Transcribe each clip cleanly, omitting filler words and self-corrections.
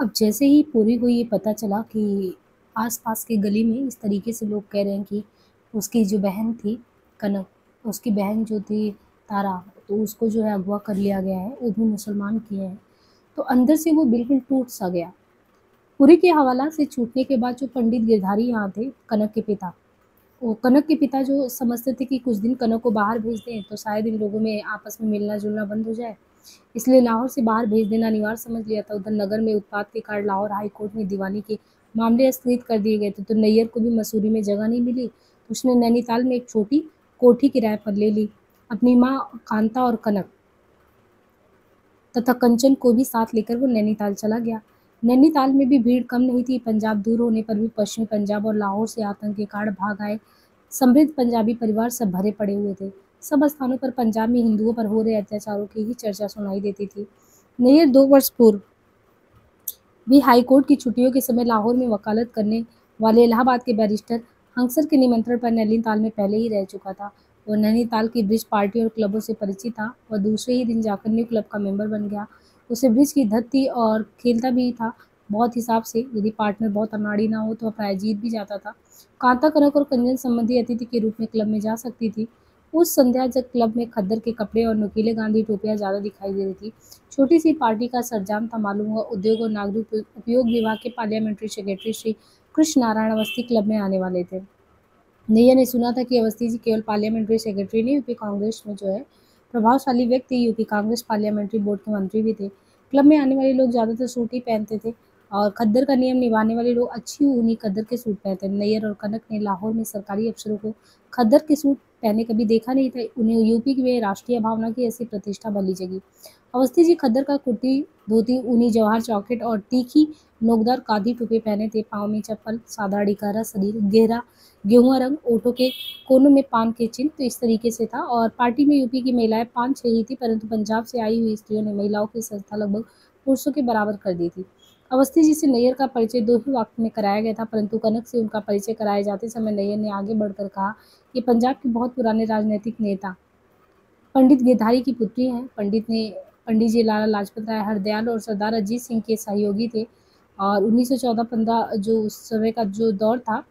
अब जैसे ही पूरी को ये पता चला कि आस-पास की गली में इस तरीके से लोग कह रहे हैं कि उसकी जो बहन थी कनक, उसकी बहन जो थी तारा, तो उसको जो है अगवा कर लिया गया है, वो भी मुसलमान किए हैं। तो अंदर से वो बिल्कुल टूट-सा गया। पुरी के हवाला से छूटने के बाद जो पंडित गिरधारी यहाँ थे, कनक के पिता, वो कनक के पिता जो समझते थे कि कुछ दिन कनक को बाहर भेज दें, तो शायद इन लोगों में आपस में मिलना-जुलना बंद हो जाए। इसलिए लाहौर से बाहर भेज देना अनिवार्य समझ लिया था। उधर नगर में उत्पात के कारण लाहौर हाई कोर्ट में दीवानी के मामले स्थगित कर दिए गए थे, तो नैयर को भी मसूरी में जगह नहीं मिली। तो उसने नैनीताल में एक छोटी कोठी किराए पर ले ली। अपनी माँ कांता और कनक तथा कंचन को भी साथ लेकर वो नैनीताल चला गया। नैनीताल में भी भीड़ कम नहीं थी। पंजाब दूर होने पर भी पश्चिमी पंजाब और लाहौर से आतंक के कारण भाग आए समृद्ध पंजाबी परिवार सब भरे पड़े हुए थे। सब स्थानों पर पंजाब में हिंदुओं पर हो रहे अत्याचारों की ही चर्चा सुनाई देती थी। नैयर 2 वर्ष पूर्व भी हाईकोर्ट की छुट्टियों के समय लाहौर में वकालत करने वाले इलाहाबाद के बैरिस्टर हंसर के निमंत्रण पर नैनीताल में पहले ही रह चुका था। वो नैनीताल की ब्रिज पार्टी और क्लबों से परिचित था। वह दूसरे ही दिन जाकर न्यू क्लब का मेंबर बन गया। उसे ब्रिज की धत थी और खेलता भी था बहुत हिसाब से। यदि पार्टनर बहुत अनाड़ी ना हो तो वह प्राय जीत भी जाता था। कांता कनक और कंजन संबंधी अतिथि के रूप में क्लब में जा सकती थी। उस संध्या जब क्लब में खद्दर के कपड़े और नुकीले गांधी टोपियां ज्यादा दिखाई दे रही थी। छोटी सी पार्टी का सरंजाम था मालूम हुआ उद्योग और नागरिक उपयोग विभाग के parliamentary secretary Shri Krishna Narayan Awasthi club में आने वाले थे। नैयर ने सुना था कि अवस्थी जी केवल पार्लियामेंट्री सेक्रेटरी नहीं, यूपी कांग्रेस में जो है प्रभावशाली व्यक्ति, यूपी कांग्रेस पार्लियामेंट्री बोर्ड के मंत्री भी थे। क्लब में आने वाले लोग ज़्यादातर सूट ही पहनते थे और खद्दर का नियम निभाने वाले लोग अच्छी ऊनी खद्दर के सूट पहनते थे। नैयर और कनक ने लाहौर में सरकारी अफसरों को खद्दर के सूट पहने कभी देखा नहीं था। उन्हें यूपी में राष्ट्रीय भावना की ऐसी प्रतिष्ठा भली जगी। अवस्थी जी खद्दर का कुर्ती, धोती, ऊनी जवाहर जैकेट और तीखी नोकदार कादी टोपी पहने थे। पाँव में चप्पल, सादा अड़िकारा शरीर, गहरा गेहुआ रंग, ओठों के कोनों में पान के चिन्ह, तो इस तरीके से था। और पार्टी में यूपी की महिलाएं 5-6 ही थी, परंतु पंजाब से आई हुई स्त्रियों ने महिलाओं की संख्या लगभग पुरुषों के बराबर कर दी थी। अवस्थी जी से नैयर का परिचय 2 ही वाक्य में कराया गया था, परंतु कनक से उनका परिचय कराए जाते समय नैयर ने आगे बढ़कर कहा, ये पंजाब के बहुत पुराने राजनीतिक नेता पंडित गिरधारी की पुत्री हैं। पंडित जी लाला लाजपत राय, हरदयाल और सरदार अजीत सिंह के सहयोगी थे। और 1914-15 जो उस समय का जो दौर था,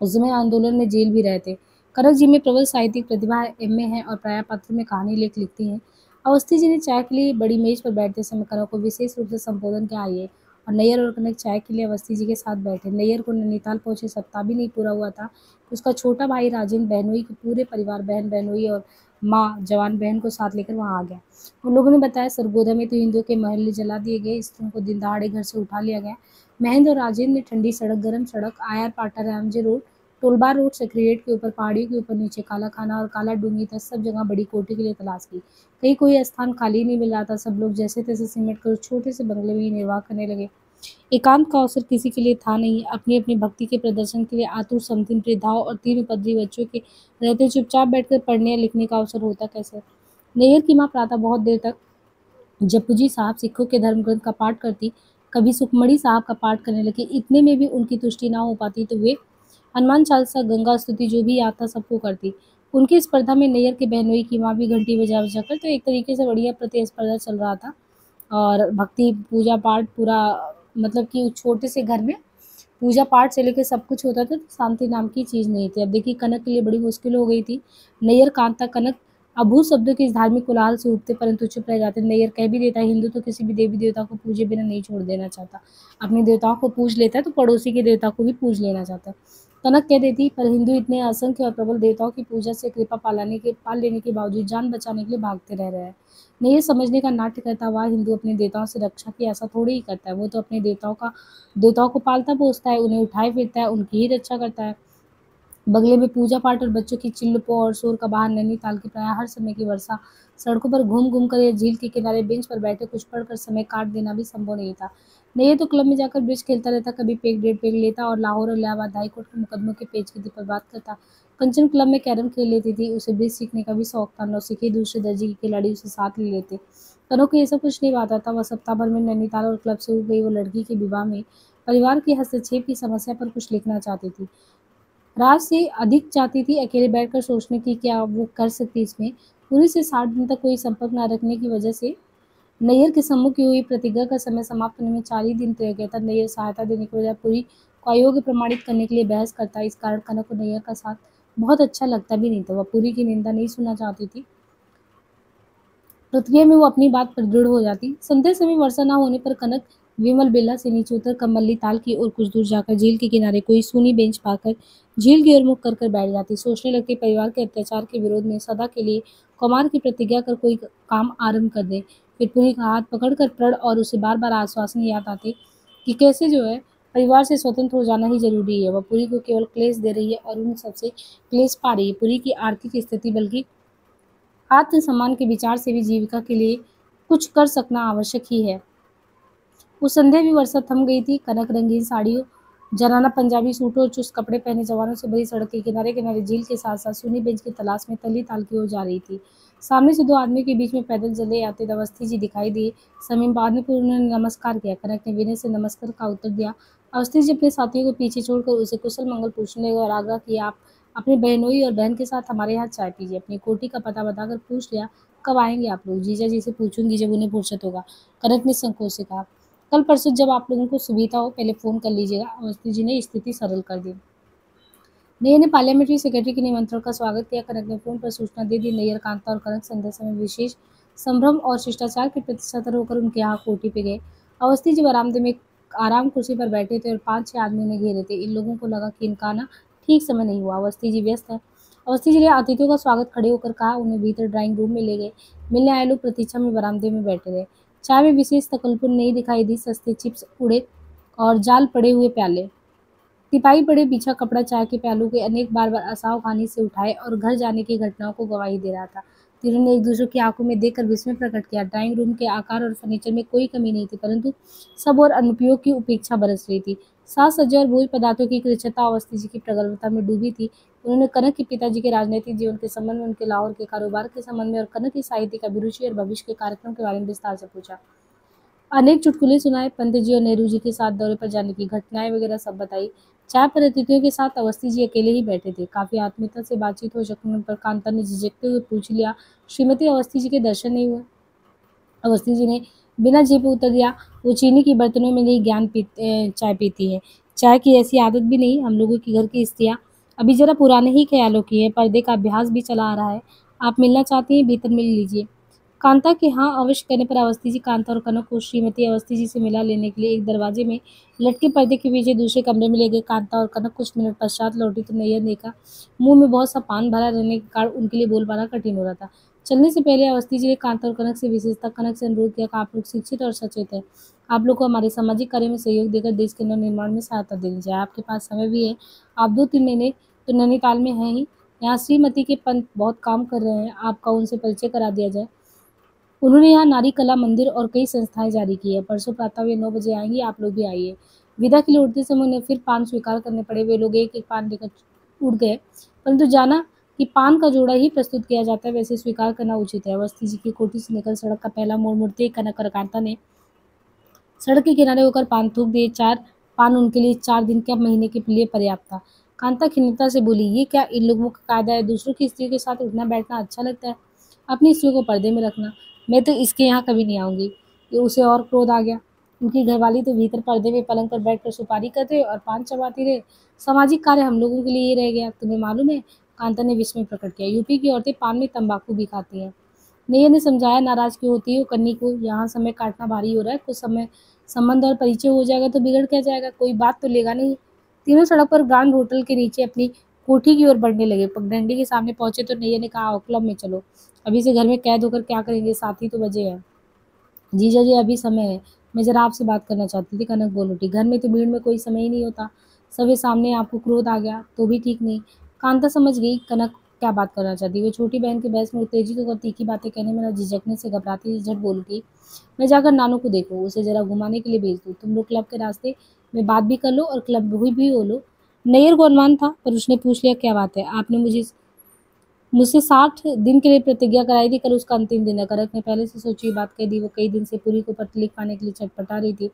उस समय आंदोलन में जेल भी रहे थे। कनक जी में प्रबल साहित्यिक प्रतिभा है, एमए है और प्राय पत्र में कहानी लेख लिखती हैं। अवस्थी जी ने चाय के लिए बड़ी मेज पर बैठते समय कनक को विशेष रूप से संबोधन किया, आइए। और नैयर और कनक चाय के लिए अवस्थी जी के साथ बैठे। नैयर को नैनीताल पहुंचे सप्ताह भी नहीं पूरा हुआ था। उसका छोटा भाई राजेंद्र बहनोई के पूरे परिवार, बहन बहनोई और माँ जवान बहन को साथ लेकर वहाँ आ गया। उन लोगों ने बताया सरगोधा में तो हिंदुओं के महल जला दिए गए, स्त्रियों को दिन दहाड़े घर से उठा लिया गया। महेंद्र और राजेंद्र ने ठंडी सड़क, गर्म सड़क, आयर पाटा, रामजे रोड, टोलबार रोड, सेक्रेटेरिएट के ऊपर, पहाड़ियों के ऊपर, नीचे काला खाना और काला डूंगी तक सब जगह बड़ी कोठी के लिए तलाश की। कहीं कोई स्थान खाली नहीं मिल रहा था। सब लोग जैसे तैसे सिमट कर उस छोटे से बंगले में ही निर्वाह करने लगे। एकांत का अवसर किसी के लिए था नहीं। अपनी अपनी भक्ति के प्रदर्शन के लिए आतुर समथिन वृद्धाओं और 3 उपद्रवी बच्चों के रहते चुपचाप बैठकर पढ़ने या लिखने का अवसर होता कैसे। नैयर की माँ प्रातः बहुत देर तक जपुजी साहब सिखों के धर्म ग्रंथ का पाठ करती, कभी सुखमणी साहब का पाठ करने लगी। इतने में भी उनकी तुष्टि ना हो पाती तो वे हनुमान चालीसा, गंगा स्तुति जो भी याद था सबको करती। उनकी स्पर्धा में नैयर के बहनोई की माँ भी घंटी बजा बजा कर, तो एक तरीके से बढ़िया प्रतिस्पर्धा चल रहा था। और भक्ति पूजा पाठ पूरा, मतलब कि उस छोटे से घर में पूजा पाठ से लेके सब कुछ होता था, तो शांति नाम की चीज़ नहीं थी। अब देखिए कनक के लिए बड़ी मुश्किल हो गई थी। नैयर, कांता, कनक अभूत शब्दों के इस धार्मिक कोलाहल से उठते परंतु चुप रह जाते। नैयर कह भी देता, हिंदू तो किसी भी देवी देवता को पूजे बिना नहीं छोड़ देना चाहता। अपने देवताओं को पूज लेता है तो पड़ोसी के देवता को भी पूज लेना चाहता है। कनक कह देती, पर हिंदू इतने असंख्य और प्रबल देवताओं की पूजा से कृपा पाल लेने के बावजूद जान बचाने के लिए भागते रह रहे हैं। नहीं, ये समझने का नाट्य करता हुआ हिंदू अपने देवताओं से रक्षा की आशा थोड़ी ही करता है। वो तो अपने देवताओं को पालता पोसता है, उन्हें उठाए फिरता है, उनकी ही रक्षा करता है। बगले में पूजा पाठ और बच्चों की चिल्लपों और शोर का बाहर नैनीताल की प्राय हर समय की वर्षा सड़कों पर घूम घूम कर या झील के किनारे बेंच पर बैठे कुछ पढ़कर समय काट देना भी संभव नहीं था। नहीं तो क्लब में जाकर ब्रिज खेलता रहता, कभी पेग 1.5 पेग लेता और लाहौर और इलाहाबाद हाईकोर्ट के मुकदमों के पेचीदगी पर बात करता। कंचन क्लब में कैरम खेल लेती थी, उसे ब्रिज सीखने का भी शौक था। नौसिखिए दूसरे दर्जे की खिलाड़ी उसे साथ ले लेते। कनों को ये सब कुछ नहीं आता था। वह सप्ताह भर में नैनीताल और क्लब से उठ गई वो लड़की के विवाह में परिवार के हस्तक्षेप की समस्या पर कुछ लिखना चाहती थी। रात से अधिक चाहती थी अकेले बैठकर सोचने की क्या वो कर सकती इसमें। पूरी से 60 दिन तक कोई संपर्क न रखने की वजह से नैयर के सम्मुख की हुई प्रतिज्ञा का समय समाप्त होने में 4 ही दिन तय किया था। नैयर सहायता देने के बजाय पुरी को अयोग्य प्रमाणित करने के लिए बहस करता। इस कारण कनक को नैयर का साथ बहुत अच्छा लगता भी नहीं था। वह पुरी की निंदा नहीं सुनना चाहती थी। प्रतिक्रिया में वो अपनी बात पर दृढ़ हो जाती। संध्या समय वर्षा न होने पर कनक विमल बेला से नीचे उतर कमल्ली ताल की ओर कुछ दूर जाकर झील के किनारे कोई सूनी बेंच पाकर झील की ओर मुख कर बैठ जाती। सोचने लगती परिवार के अत्याचार के विरोध में सदा के लिए कुमार की प्रतिज्ञा कर कोई काम आरंभ कर दे। फिर पुरी का हाथ पकड़कर प्रण और उसे बार बार आश्वासन याद आते कि कैसे जो है परिवार से स्वतंत्र हो जाना ही जरूरी है। वह पुरी को केवल क्लेश दे रही है और उन सबसे क्लेश पा रही है। पुरी की आर्थिक स्थिति बल्कि आत्मसम्मान के विचार से भी जीविका के लिए कुछ कर सकना आवश्यक ही है। उस संध्या भी वर्षा थम गई थी। कनक रंगीन साड़ियों, जनाना पंजाबी सूटों और चुस्त कपड़े पहने जवानों से भरी सड़क के किनारे किनारे झील के साथ साथ सूनी बेंच की तलाश में तली ताल की ओर जा रही थी। सामने से दो आदमी के बीच में पैदल चले आते अवस्थी जी दिखाई दिए। समीप आने पर उन्होंने नमस्कार किया। कनक ने विनय से नमस्कार का उत्तर दिया। अवस्थी जी अपने साथियों को पीछे छोड़कर उसे कुशल मंगल पूछने लगे और आग्रह किया, आप अपनी बहनोई और बहन के साथ हमारे यहाँ चाय पीजिए। अपनी कोठी का पता बताकर पूछ लिया, कब आएंगे आप लोग? जीजा जी से पूछूंगी जब उन्हें फुर्सत होगा, कनक ने संकोच से कहा। कल परसों जब आप लोगों को सुविधा हो पहले फोन कर लीजिएगा। अवस्थी जी ने स्थिति सरल कर दी। नैयर ने पार्लियामेंट्री सेक्रेटरी के निमंत्रण का स्वागत किया। कनक ने फोन पर सूचना दे दी। नैयर, कांता और कनक संध्या समय विशेष संभ्रम और शिष्टाचार के प्रति सतर्क होकर उनके यहाँ कोठी पे गए। अवस्थी जी बरामदे में आराम कुर्सी पर बैठे थे और 5-6 आदमी उन्हें घेरे थे। इन लोगों को लगा कि इनका आना ठीक समय नहीं हुआ। अवस्थी जी व्यस्त है। अवस्थी जी ने अतिथियों का स्वागत खड़े होकर कहा। उन्हें भीतर ड्राइंग रूम में ले गए। मिलने आए लोग प्रतीक्षा में बरामदे में बैठे रहे। चाय में विशेष तकल्लुफ़ नहीं दिखाई दी। सस्ते चिप्स उड़े और जाल पड़े हुए प्याले, तिपाही पड़े बिछा कपड़ा चाय के प्यालों के अनेक बार बार असावधानी से उठाए और घर जाने की घटनाओं को गवाही दे रहा था। तीनों ने एक दूसरे की आंखों में देखकर विस्मय प्रकट किया। ड्राइंग रूम के आकार और फर्नीचर में कोई कमी नहीं थी, परंतु सब और अनुपयोग की उपेक्षा बरस रही थी। साज सज्जा और भोज पदार्थों की कृच्छता अवस्थी जी की प्रगल्भता में डूबी थी। उन्होंने कनक के पिताजी के राजनीतिक जीवन के संबंध में, उनके लाहौर के कारोबार के संबंध में और कनक की साहित्यिक अभिरुचि और भविष्य के कार्यक्रम के बारे में विस्तार से पूछा। अनेक चुटकुले सुनाए। पंत जी और नेहरू जी के साथ दौरे पर जाने की घटनाएं वगैरह सब बताई। चाय पर अतिथियों के साथ अवस्थी जी अकेले ही बैठे थे। काफी आत्मीयता से बातचीत हो सकने पर कांता ने झिझकते हुए पूछ लिया, श्रीमती अवस्थी जी के दर्शन नहीं हुए? अवस्थी जी ने बिना झेपे उत्तर दिया, वो चीनी की बर्तनों में नहीं चाय पीती है। चाय की ऐसी आदत भी नहीं। हम लोगों के घर की स्त्रियाँ अभी जरा पुराने ही ख्यालों की है। पर्दे का अभ्यास भी चला आ रहा है। आप मिलना चाहती हैं? भीतर मिल लीजिए। कांता के हाँ अवश्य कहने पर अवस्थी जी कांता और कनक को श्रीमती अवस्थी जी से मिला लेने के लिए एक दरवाजे में लटके पर्दे के पीछे दूसरे कमरे में ले गए। कांता और कनक कुछ मिनट पश्चात लौटी तो नैयर ने कहा, मुंह में बहुत सा पान भरा रहने के कारण उनके लिए बोल पाना कठिन हो रहा था। चलने से पहले अवस्थी जी ने कांता और कनक से विशेषता कनक से अनुरोध किया कि आप लोग शिक्षित और सचेत हैं। आप लोग को हमारे सामाजिक कार्य में सहयोग देकर देश के नवनिर्माण में सहायता देनी चाहिए। आपके पास समय भी है। आप 2-3 महीने तो नैनीताल में हैं ही। यहाँ श्रीमती के पंत बहुत काम कर रहे हैं। आपका उनसे परिचय करा दिया जाए। उन्होंने यहाँ नारी कला मंदिर और कई संस्थाएं जारी की है। परसों प्रातः वे 9 बजे आएंगी। आप लोग भी आइए। विदा के लिए उठते समय उन्हें फिर पान स्वीकार करने पड़े। वे लोग एक एक पान लेकर उठ गए, परंतु जाना कि पान का जोड़ा ही प्रस्तुत किया जाता है, वैसे स्वीकार करना उचित है। अवस्थी जी की कोठी से निकल सड़क का पहला मोड़ मुड़ते ही कनक और कांता ने सड़क के किनारे होकर पान थूक दिए। 4 पान उनके लिए 4 दिन के महीने के लिए पर्याप्त था। कांता खिन्नता से बोली, ये क्या इन लोगों का कायदा है? दूसरों की स्त्रियों के साथ उठना बैठना अच्छा लगता है, अपनी स्त्रियों को पर्दे में रखना। मैं तो इसके यहाँ कभी नहीं आऊंगी। ये उसे और क्रोध आ गया। उनकी घरवाली तो भीतर पर्दे में पलंग पर बैठकर सुपारी करते और पान चबाती रहे। सामाजिक कार्य हम लोगों के लिए ये रह गया। तुम्हें मालूम है? कांता ने विस्मय प्रकट किया। यूपी की औरतें पान में तंबाकू भी खाती हैं। नैयर ने समझाया, नाराज क्यों होती हो कन्नी को? यहाँ समय काटना भारी हो रहा है। कुछ समय संबंध और परिचय हो जाएगा तो बिगड़ क्या जाएगा? कोई बात तो लेगा नहीं। तीनों सड़क पर ग्रांड होटल के नीचे अपनी कोठी की ओर बढ़ने लगे। पगडंडी के सामने पहुंचे तो नैयर ने कहा, आओ क्लब में चलो। अभी से घर में कैद होकर क्या करेंगे? 7 ही तो बजे हैं। जीजा जी अभी समय है, मैं जरा आपसे बात करना चाहती थी। कनक बोल उठी, घर में तो भीड़ में कोई समय ही नहीं होता। सबके सामने आपको क्रोध आ गया तो भी ठीक नहीं। कांता समझ गई कनक क्या बात करना चाहती। वो छोटी बहन के बहस में उत्तेजित होकर तीखी बातें कहने में न झिझकने से घबराती झट बोल उठी, मैं जाकर नानू को देखूँ, उसे जरा घुमाने के लिए भेज दूँ। तुम लोग क्लब के रास्ते में बात भी कर लो और क्लब हुई भी हो लो। नैयर को अनुमान था, पर उसने पूछ लिया, क्या बात है? आपने मुझसे 60 दिन के लिए प्रतिज्ञा कराई थी। कल उसका अंतिम दिन है। कनक ने पहले से सोची हुई बात कह दी। वो कई दिन से पुरी को पत्र लिख पाने के लिए छटपटा रही थी।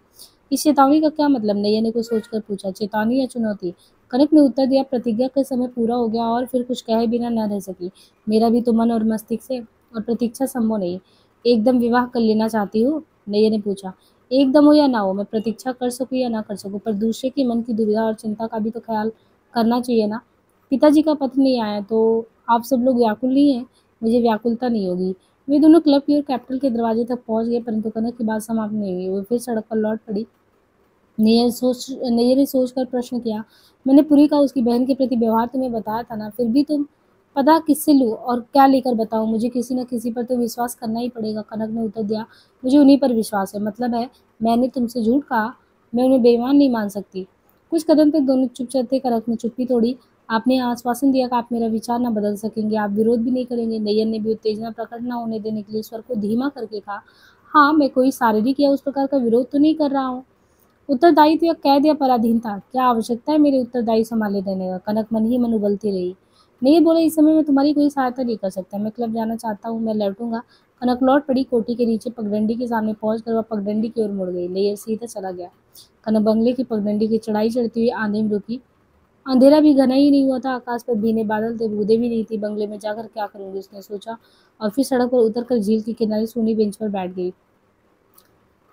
इस चेतावनी का क्या मतलब? नैयर ने कुछ सोचकर पूछा। चेतावनी या चुनौती? कनक ने उत्तर दिया, प्रतिज्ञा का समय पूरा हो गया और फिर कुछ कहे बिना न रह सकी। मेरा भी तो मन और मस्तिष्क से और प्रतीक्षा संभव नहीं। एकदम विवाह कर लेना चाहती हो? नैयर ने पूछा। एकदम हो या ना हो, मैं प्रतीक्षा कर सकूँ या ना कर सकूँ, पर दूसरे के मन की दुविधा और चिंता का भी तो ख्याल करना चाहिए ना। पिताजी का पत्र नहीं आया तो आप सब लोग व्याकुल नहीं हैं? मुझे व्याकुलता नहीं होगी। वे दोनों क्लब की ओर कैपिटल के दरवाजे तक पहुंच गए, परंतु कनक की बात समाप्त नहीं हुई। वो फिर सड़क पर लौट पड़ी। नैयर ने सोचकर प्रश्न किया, मैंने पुरी का उसकी बहन के प्रति व्यवहार तुम्हें बताया था ना, फिर भी तुम पता किससे लूँ और क्या लेकर बताऊँ? मुझे किसी न किसी पर तो विश्वास करना ही पड़ेगा। कनक ने उत्तर दिया, मुझे उन्हीं पर विश्वास है। मतलब है मैंने तुमसे झूठ कहा? मैं उन्हें बेईमान नहीं मान सकती। कुछ कदम तक दोनों चुप चलते। कनक ने चुप्पी तोड़ी। आपने आश्वासन दिया कि आप मेरा विचार न बदल सकेंगे, आप विरोध भी नहीं करेंगे। नैयर ने भी उत्तेजना प्रकट न होने देने के लिए स्वर को धीमा करके कहा, हाँ, मैं कोई शारीरिक या उस प्रकार का विरोध तो नहीं कर रहा हूँ। उत्तरदायित्व या कैद या पराधीनता, क्या आवश्यकता है मेरे उत्तरदायी संभाले रहने का? कनक मन ही मन उबलती रही। नहीं बोले, इस समय मैं तुम्हारी कोई सहायता नहीं कर सकता। मैं क्लब जाना चाहता हूँ, मैं लौटूंगा। कनक लौट पड़ी। कोठी के नीचे पगडंडी के सामने पहुंचकर वह पगडंडी की ओर मुड़ गई। नैयर सीधा चला गया। कनक बंगले की पगडंडी की चढ़ाई चढ़ती हुई आंधी में रुकी। अंधेरा भी घना ही नहीं हुआ था, आकाश पर भीने बादल थे, बूंदें भी नहीं थी। बंगले में जाकर क्या करूंगी, उसने सोचा, और फिर सड़क पर उतरकर झील के किनारे सूनी बेंच पर बैठ गई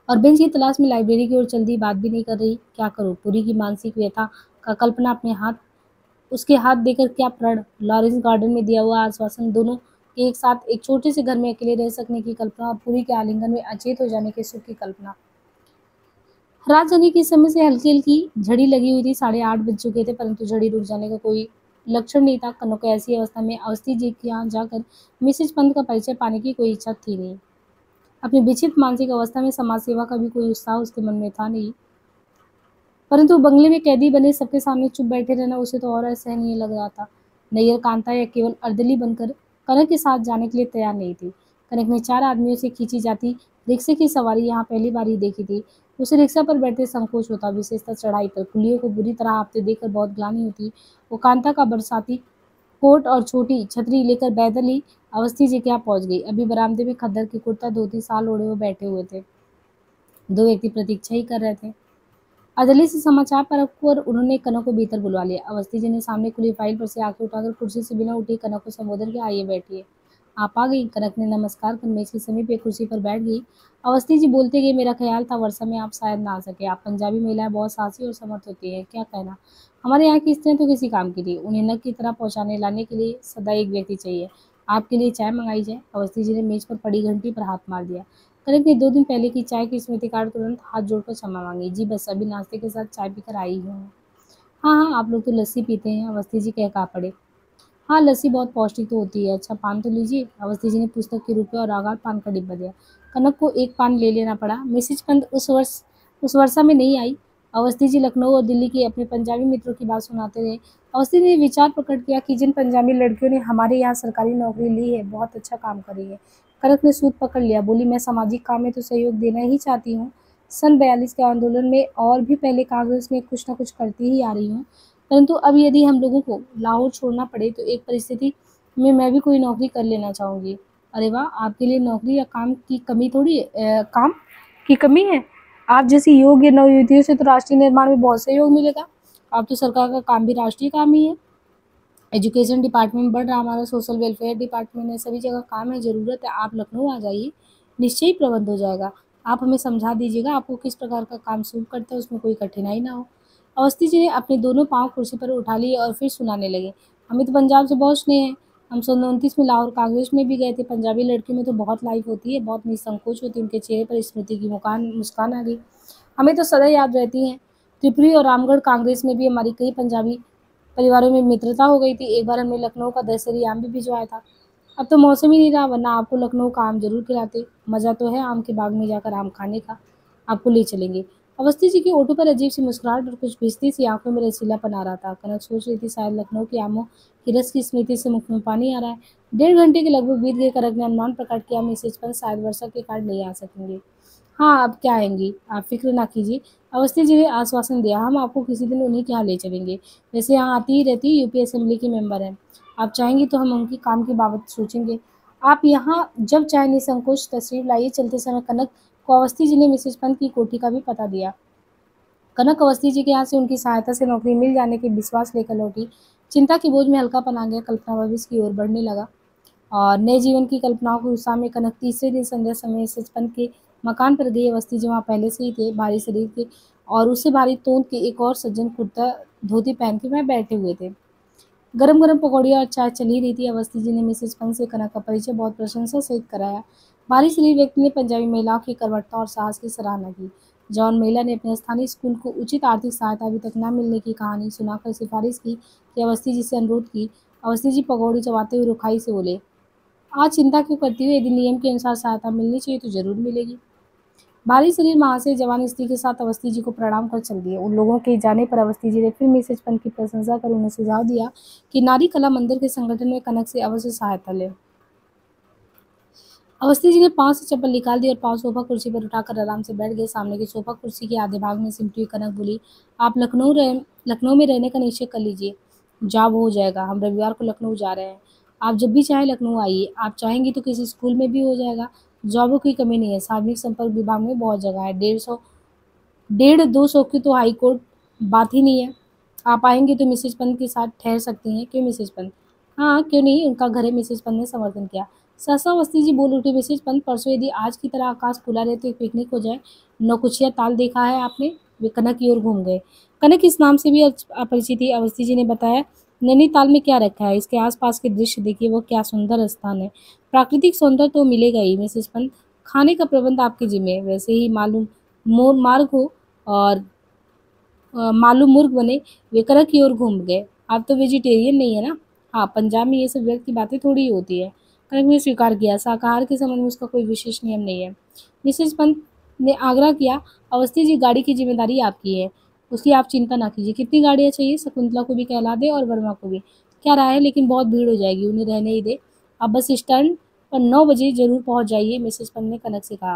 और बेंच की तलाश में लाइब्रेरी की ओर चल दी। बात भी नहीं कर रही। क्या करूं? पूरी की मानसिक व्यथा का कल्पना अपने हाथ उसके हाथ देकर क्या प्रण? लॉरेंस गार्डन में दिया हुआ आश्वासन, दोनों के एक साथ एक छोटे से घर में अकेले रह सकने की कल्पना और पूरी के आलिंगन में अचेत हो जाने के सुख की कल्पना। रात जगने के समय से हल्की हल्की झड़ी लगी हुई थी। 8:30 बज चुके थे, परंतु झड़ी रुक जाने का कोई लक्षण नहीं था। कनक को ऐसी अवस्था में अवस्थी जी के यहाँ जाकर मिसेज पंत का परिचय पाने की कोई इच्छा थी नहीं। अपनी विचित्र मानसिक अवस्था में समाज सेवा का भी कोई उत्साह उसके मन में था नहीं। परंतु बंगले में कैदी बने सबके सामने चुप बैठे रहना उसे तो और असहनीय लग रहा था। नैयर कांता या केवल अर्दली बनकर कनक के साथ जाने के लिए तैयार नहीं थी। कनक ने 4 आदमियों से खींची जाती रिक्शे की सवारी यहाँ पहली बार ही देखी थी। उसे रिक्शा पर बैठते संकोच होता, विशेषतः चढ़ाई पर। कुलियों को बुरी तरह हाँफते देखकर बहुत ग्लानि होती। वो कांता का बरसाती कोट और छोटी छतरी लेकर पैदल ही अवस्थी जी के यहाँ पहुंच गई। अभी बरामदे में खद्दर की कुर्ता धोती साल ओढ़े हुए बैठे हुए थे। 2 व्यक्ति प्रतीक्षा ही कर रहे थे। अजली से समाचार परखकर उन्होंने कनक को भीतर बुलवा लिया। अवस्थी जी ने सामने खुली फाइल पर से आंखें उठाकर कुर्सी से बिना उठी कनक को संबोधन किया, आइए बैठिए। आप आ गई? कनक ने नमस्कार कर मेज के समीप एक कुर्सी पर बैठ गई। अवस्थी जी बोलते गए, मेरा ख्याल था वर्षा में आप शायद ना आ सके। आप पंजाबी महिलाएं बहुत साहसी और समर्थ होती है, क्या कहना? हमारे यहाँ की स्त्रियां तो किसी काम की थी, उन्हें नक की तरह पहुंचाने लाने के लिए सदा एक व्यक्ति चाहिए। आपके लिए चाय मंगाई जाए? अवस्थी जी ने मेज पर पड़ी घंटी पर हाथ मार दिया। कनक ने 2 दिन पहले की चाय की स्मृति काट तुरंत हाथ जोड़कर क्षमा मांगी। जी बस अभी नाश्ते के साथ चाय पीकर आई हूँ। हाँ हाँ, आप लोग तो लस्सी पीते हैं, अवस्थी जी कह पड़े। हाँ, लस्सी बहुत पौष्टिक तो होती है। अच्छा, पान तो लीजिए। अवस्थी जी ने पुस्तक के रुपये और आगार पान का डिब्बा दिया। कनक को एक पान ले लेना पड़ा। मिसेज पंत उस वर्षा में नहीं आई। अवस्थी जी लखनऊ और दिल्ली के अपने पंजाबी मित्रों की बात सुनाते रहे। अवस्थी ने विचार प्रकट किया कि जिन पंजाबी लड़कियों ने हमारे यहाँ सरकारी नौकरी ली है, बहुत अच्छा काम करी है। कनक ने सूद पकड़ लिया, बोली, मैं सामाजिक काम में तो सहयोग देना ही चाहती हूँ। सन 42 के आंदोलन में और भी पहले कांग्रेस में कुछ न कुछ करती ही आ रही हूँ, परंतु अब यदि हम लोगों को लाहौर छोड़ना पड़े तो एक परिस्थिति में मैं भी कोई नौकरी कर लेना चाहूँगी। अरे वाह! आपके लिए नौकरी या काम की कमी थोड़ी काम की कमी है। आप जैसी योग्य नवयुवतियों से तो राष्ट्रीय निर्माण में बहुत सहयोग मिलेगा। अब तो सरकार का काम भी राष्ट्रीय काम ही है। एजुकेशन डिपार्टमेंट बढ़ रहा, हमारा सोशल वेलफेयर डिपार्टमेंट है, सभी जगह काम है, ज़रूरत है। आप लखनऊ आ जाइए, निश्चय ही प्रबंध हो जाएगा। आप हमें समझा दीजिएगा आपको किस प्रकार का काम सूट करता है, उसमें कोई कठिनाई ना हो। अवस्थी जी ने अपने दोनों पाँव कुर्सी पर उठा लिए और फिर सुनाने लगे। हमें तो पंजाब से बहुत स्नेह है। हम 1929 में लाहौर कांग्रेस में भी गए थे। पंजाबी लड़कियों में तो बहुत लाइफ होती है, बहुत निसंकोच होती है, उनके चेहरे पर स्मृति की मुस्कान आ गई। हमें तो सदा याद रहती हैं। त्रिपुरी और रामगढ़ कांग्रेस में भी हमारी कई पंजाबी परिवारों में मित्रता हो गई थी। एक बार हमने लखनऊ का दशहरी आम भी भिजवाया था। अब तो मौसम ही नहीं रहा, वरना आपको लखनऊ का आम जरूर खिलाते। मज़ा तो है आम के बाग में जाकर आम खाने का। आपको ले चलेंगे। अवस्थी जी के ओठों पर अजीब सी मुस्कुराहट और कुछ भिजती सी आंखों में रसीलापन आ रहा था। कनक सोच रही थी शायद लखनऊ के आमों की रस की स्मृति से मुख में पानी आ रहा है। 1.5 घंटे के लगभग बीत गए। कनक ने अनुमान प्रकट किया, मिसेज पर शायद वर्षा के कार्ड नहीं आ सकेंगे। हाँ, अब क्या आएंगी, आप फिक्र ना कीजिए। अवस्थी जी ने आश्वासन दिया, हम आपको किसी दिन उन्हीं के यहाँ ले चलेंगे। वैसे यहाँ आती ही रहती, यूपी असेंबली की मेंबर हैं। आप चाहेंगी तो हम उनकी काम की बाबत सोचेंगे। आप यहाँ जब चाहे निसंकोच तशरीफ लाइए। चलते समय कनक को अवस्थी जी ने मिसेज पंत की कोठी का भी पता दिया। कनक अवस्थी जी के यहाँ से उनकी सहायता से नौकरी मिल जाने के विश्वास लेकर लौटी। चिंता के बोझ में हल्कापन आ गया। कल्पना भविष्य की ओर बढ़ने लगा और नए जीवन की कल्पनाओं के उत्साह में कनक तीसरे दिन संध्या समय सचपन के मकान पर गई। अवस्थी जी वहाँ पहले से ही थे, भारी शरीर के और उससे भारी तोंद के एक और सज्जन कुर्ता धोती पहन के वह बैठे हुए थे। गरम गरम पकौड़ियाँ और चाय चल ही रही थी। अवस्थी जी ने मिसेज पंत से कनक का परिचय बहुत प्रशंसा सहित कराया। भारी शरीर व्यक्ति ने पंजाबी महिलाओं की करवटता और साहस की सराहना की। जॉन महिला ने अपने स्थानीय स्कूल को उचित आर्थिक सहायता अभी तक न मिलने की कहानी सुनाकर सिफारिश की कि अवस्थी जी से अनुरोध की। अवस्थी जी पकौड़ी चबाते हुए रुखाई से बोले, आज चिंता क्यों करती हो? यदि नियम के अनुसार सहायता मिलनी चाहिए तो जरूर मिलेगी। भारी शरीर महाशय जवान स्त्री के साथ अवस्थी जी को प्रणाम कर चल दिए। उन लोगों के जाने पर अवस्थी जी ने फिर मिसेज पंत की प्रशंसा कर उन्हें सुझाव दिया कि नारी कला मंदिर के संगठन में कनक से अवश्य सहायता ले। अवस्थी जी ने पांव से चप्पल निकाल दी और पांव सोफा कुर्सी पर उठाकर आराम से बैठ गए। सामने की सोफा कुर्सी के आधे भाग में सिमटी हुई कनक बोली, आप लखनऊ में रहने का निश्चय कर लीजिए। जॉब हो जाएगा, हम रविवार को लखनऊ जा रहे हैं। आप जब भी चाहें लखनऊ आइए। आप चाहेंगी तो किसी स्कूल में भी हो जाएगा। जॉबों की कमी नहीं है, सार्वजनिक संपर्क विभाग में बहुत जगह है। 150 की तो हाई कोर्ट बात ही नहीं है। आप आएंगे तो मिसेज पंत के साथ ठहर सकती हैं। क्यों मिसेज पंत? हाँ, क्यों नहीं, उनका घर है। मिसेज पंत ने समर्थन किया। सहसा अवस्थी जी बोल उठी, मिसेज पंत, परसों यदि आज की तरह आकाश खुला रहे तो एक पिकनिक हो जाए। नौकुचिया ताल देखा है आपने? वे कनक की ओर घूम गए। कनक इस नाम से भी अपरिचित थी। अवस्थी जी ने बताया, नैनीताल में क्या रखा है, इसके आसपास के दृश्य देखिए, वो क्या सुंदर स्थान है। प्राकृतिक सौंदर्य तो मिलेगा ही मिसेज पंत, खाने का प्रबंध आपके जिम्मे है। वैसे ही मार्ग हो और मालूम मुर्ग बने। वे कनक की ओर घूम गए। आप तो वेजिटेरियन नहीं है ना? हाँ, पंजाब में ये सब व्यर्थ की बातें थोड़ी ही होती है। कनक ने स्वीकार किया, शाकाहार के संबंध में उसका कोई विशेष नियम नहीं है। मिसेज पंत ने आग्रह किया, अवस्थी जी, गाड़ी की जिम्मेदारी आपकी है, उसकी आप चिंता ना कीजिए। कितनी गाड़ियाँ चाहिए? शकुंतला को भी कहला दे और वर्मा को भी। क्या राय है? लेकिन बहुत भीड़ हो जाएगी, उन्हें रहने ही दे। आप बस स्टैंड पर 9 बजे जरूर पहुंच जाइए, मिसेज पंत ने कनक से कहा।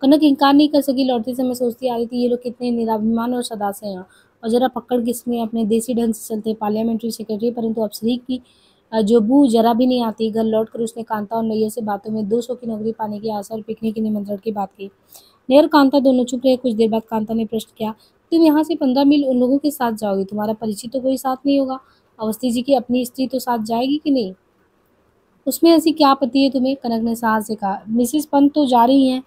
कनक इनकार नहीं कर सकी। लौटते समय सोचती आ रही थी, ये लोग कितने निराभिमान और सदासे हैं और जरा पकड़ किस्में अपने देसी ढंग से चलते। पार्लियामेंट्री सेक्रेटरी, परंतु अफसरी की जो बू जरा भी नहीं आती। घर लौटकर उसने कांता और नैयर से बातों में 200 की नौकरी पाने की आशा और पिकनिक के निमंत्रण की बात की। नैयर कांता दोनों चुप रहे। कुछ देर बाद कांता ने प्रश्न किया, तुम यहाँ से 15 मील उन लोगों के साथ जाओगी, तुम्हारा परिचित तो कोई साथ नहीं होगा? अवस्थी जी की अपनी स्त्री तो साथ जाएगी कि नहीं? उसमें ऐसी क्या आपत्ति है तुम्हें? कनक ने साहस से कहा। मिसेज पंत तो जा रही हैं,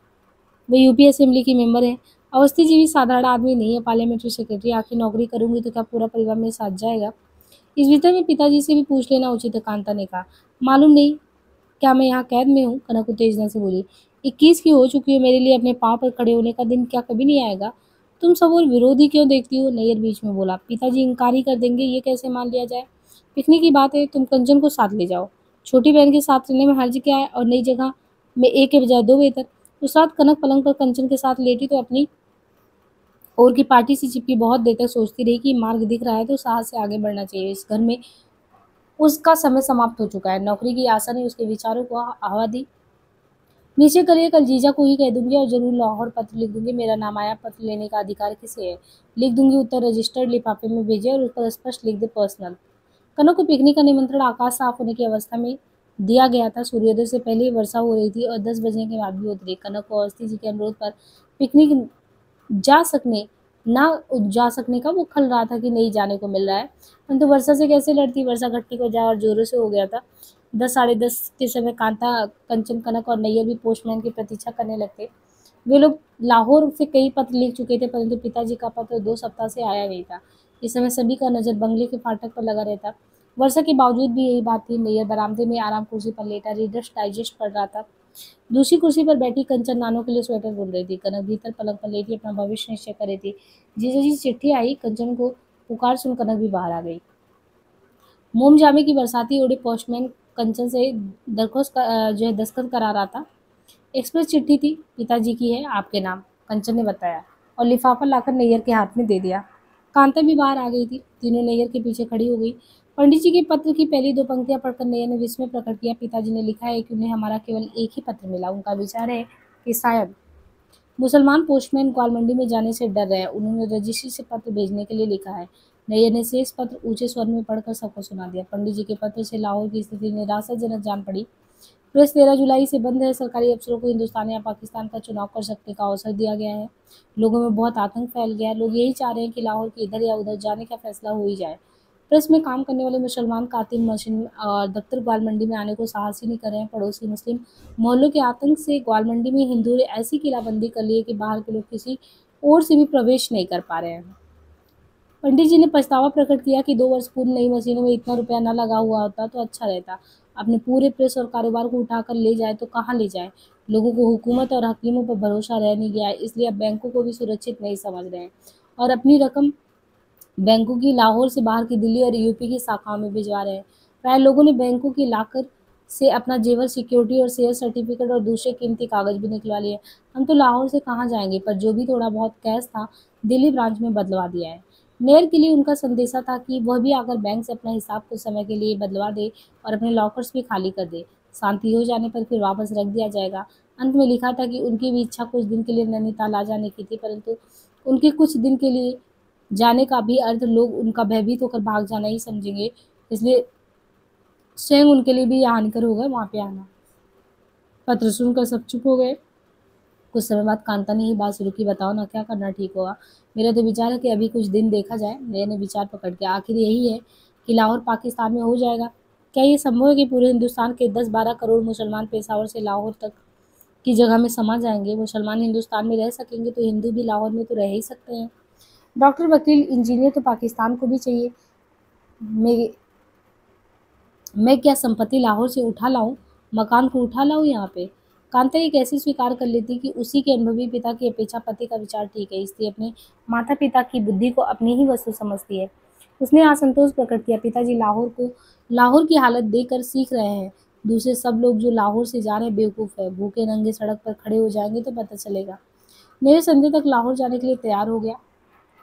वे यूपी असेंबली की मेंबर हैं। अवस्थी जी भी साधारण आदमी नहीं है, पार्लियामेंट्री सेक्रेटरी। आखिर नौकरी करूंगी तो क्या पूरा परिवार मेरे साथ जाएगा? इस विषय में पिताजी से भी पूछ लेना उचित है, कांता ने कहा। मालूम नहीं, क्या मैं यहाँ कैद में हूँ? कनक उत्तेजना से बोली। 21 की हो चुकी हो, मेरे लिए अपने पाँव पर खड़े होने का दिन क्या कभी नहीं आएगा? तुम सब और विरोधी क्यों देखती हो? नैयर बीच में बोला। पिताजी इनकार ही कर देंगे, ये कैसे मान लिया जाए? पिकनिक की बात है, तुम कंचन को साथ ले जाओ। छोटी बहन के साथ रहने में हर्ज क्या है? और नई जगह में एक के बजाय दो बेहतर। उस रात कनक पलंग पर कंचन के साथ लेटी तो अपनी और की पार्टी से चिपकी बहुत देर तक सोचती रही कि मार्ग दिख रहा है तो साहस से आगे बढ़ना चाहिए। इस घर में उसका समय समाप्त हो चुका है। नौकरी की आशा ने उसके विचारों को हवा दी। नीचे करिए, कल जीजा को ही कह दूंगी और जरूर लाहौर पत्र लिख दूंगी। मेरा नाम आया, पत्र लेने का अधिकार किसे है? लिख दूंगी, उत्तर रजिस्टर्ड लिफाफे में भेजे और उस पर स्पष्ट लिख दे, पर्सनल। कनक को पिकनिक का निमंत्रण आकाश साफ होने की अवस्था में दिया गया था। सूर्योदय से पहले ही वर्षा हो रही थी और 10 बजने के बाद भी होती रही। कनक को अवस्थी जी के अनुरोध पर पिकनिक जा सकने ना जा सकने का वो खल रहा था कि नहीं जाने को मिल रहा है, परंतु वर्षा से कैसे लड़ती? वर्षा घट्टी को जा और जोरों से हो गया था। 10 साढ़े 10 के समय कांता, कंचन, कनक और नैयर भी पोस्टमैन की प्रतीक्षा करने लगते। वे लोग लाहौर से कई पत्र लिख चुके थे, परंतु पिताजी का पत्र 2 सप्ताह से आया नहीं था। इस समय सभी का नजर बंगले के फाटक पर लगा रहता। वर्षा के बावजूद भी यही बात थी। नैयर बरामदे में आराम कुर्सी पर लेटा रीडर्स डाइजेस्ट पढ़ रहा था। दूसरी कुर्सी पर बैठी कंचन नानों के लिए स्वेटर बुन रही थी। कनक भीतर पलंग पर लेटी अपना भविष्य निश्चय कर रही थी। जीजा जी चिट्ठी आई। कंचन को पुकार सुन कनक भी बाहर आ गई। मोम जामे की बरसाती ओढ़े पोस्टमैन कंचन से जो है दस्तखत करा रहा था। एक्सप्रेस चिट्ठी थी, पिताजी की है, आपके नाम, कंचन ने बताया और लिफाफा लाकर नैयर के हाथ में दे दिया। कांता भी बाहर आ गई थी। तीनों नैयर के पीछे खड़ी हो गई। पंडित जी के पत्र की पहली 2 पंक्तियां पढ़कर नैयर ने विस्मय प्रकट किया। पिताजी ने लिखा है कि उन्हें हमारा केवल एक ही पत्र मिला। उनका विचार है कि शायद मुसलमान पोस्टमैन ग्वालमंडी में जाने से डर रहे हैं। उन्होंने रजिस्ट्री से पत्र भेजने के लिए लिखा है। नैयर ने शेष पत्र ऊंचे स्वर में पढ़कर सबको सुना दिया। पंडित जी के पत्र से लाहौर की स्थिति निराशाजनक जान पड़ी। प्रेस 13 जुलाई से बंद है। सरकारी अफसरों को हिंदुस्तान या पाकिस्तान का चुनाव कर सकने का अवसर दिया गया है। लोगों में बहुत आतंक फैल गया है। लोग यही चाह रहे हैं कि लाहौर के इधर या उधर जाने का फैसला हो ही जाए। प्रेस में काम करने वाले मुसलमान कातिल मशीन और दफ्तर ग्वालमंडी में आने को साहस ही नहीं कर रहे हैं। पड़ोसी मुस्लिम मोहल्लों के आतंक से ग्वालमंडी में हिंदुओं ने ऐसी किलाबंदी कर ली है कि बाहर के लोग किसी और से भी प्रवेश नहीं कर पा रहे हैं। पंडित जी ने पछतावा प्रकट किया कि 2 वर्ष पूर्व नई मशीनों में इतना रुपया न लगा हुआ होता तो अच्छा रहता। अपने पूरे प्रेस और कारोबार को उठाकर ले जाए तो कहाँ ले जाए। लोगों को हुकूमत और हकीमों पर भरोसा रह नहीं गया है, इसलिए अब बैंकों को भी सुरक्षित नहीं समझ रहे हैं और अपनी रकम बैंकों की लाहौर से बाहर की दिल्ली और यूपी की शाखाओं में भिजवा रहे हैं। प्राय लोगों ने बैंकों की लाकर से अपना जेवर, सिक्योरिटी और शेयर सर्टिफिकेट और दूसरे कीमती कागज भी निकलवा लिए। हम तो लाहौर से कहाँ जाएंगे, पर जो भी थोड़ा बहुत कैश था दिल्ली ब्रांच में बदलवा दिया है। नेयर के लिए उनका संदेशा था कि वह भी आकर बैंक से अपना हिसाब कुछ समय के लिए बदलवा दे और अपने लॉकर्स भी खाली कर दे। शांति हो जाने पर फिर वापस रख दिया जाएगा। अंत में लिखा था कि उनकी भी इच्छा कुछ दिन के लिए नैनीताल आ जाने की थी, परंतु उनके कुछ दिन के लिए जाने का भी अर्थ लोग उनका भयभीत होकर भाग जाना ही समझेंगे, इसलिए स्वयं उनके लिए भी यह हानिकर होगा वहाँ पे आना। पत्र सुनकर सब चुप हो गए। कुछ समय बाद कांता ने ही बात शुरू की, बताओ ना क्या करना ठीक होगा। मेरा तो विचार है कि अभी कुछ दिन देखा जाए। मैंने विचार पकड़ के, आखिर यही है कि लाहौर पाकिस्तान में हो जाएगा। क्या ये संभव है कि पूरे हिंदुस्तान के 10-12 करोड़ मुसलमान पेशावर से लाहौर तक की जगह में समा जाएंगे। मुसलमान हिंदुस्तान में रह सकेंगे तो हिंदू भी लाहौर में तो रह ही सकते हैं। डॉक्टर, वकील, इंजीनियर तो पाकिस्तान को भी चाहिए। मैं मैं क्या संपत्ति लाहौर से उठा लाऊं, मकान को उठा लाऊं यहाँ पे। कांता ये कैसे स्वीकार कर लेती कि उसी के अनुभवी पिता की अपेक्षा पति का विचार ठीक है, इसलिए अपने माता पिता की बुद्धि को अपनी ही वस्तु समझती है। उसने असंतोष प्रकट किया, पिताजी लाहौर की हालत देखकर सीख रहे हैं। दूसरे सब लोग जो लाहौर से जा रहे हैं बेवकूफ़ है। भूखे नंगे सड़क पर खड़े हो जाएंगे तो पता चलेगा। मेरे संजय तक लाहौर जाने के लिए तैयार हो गया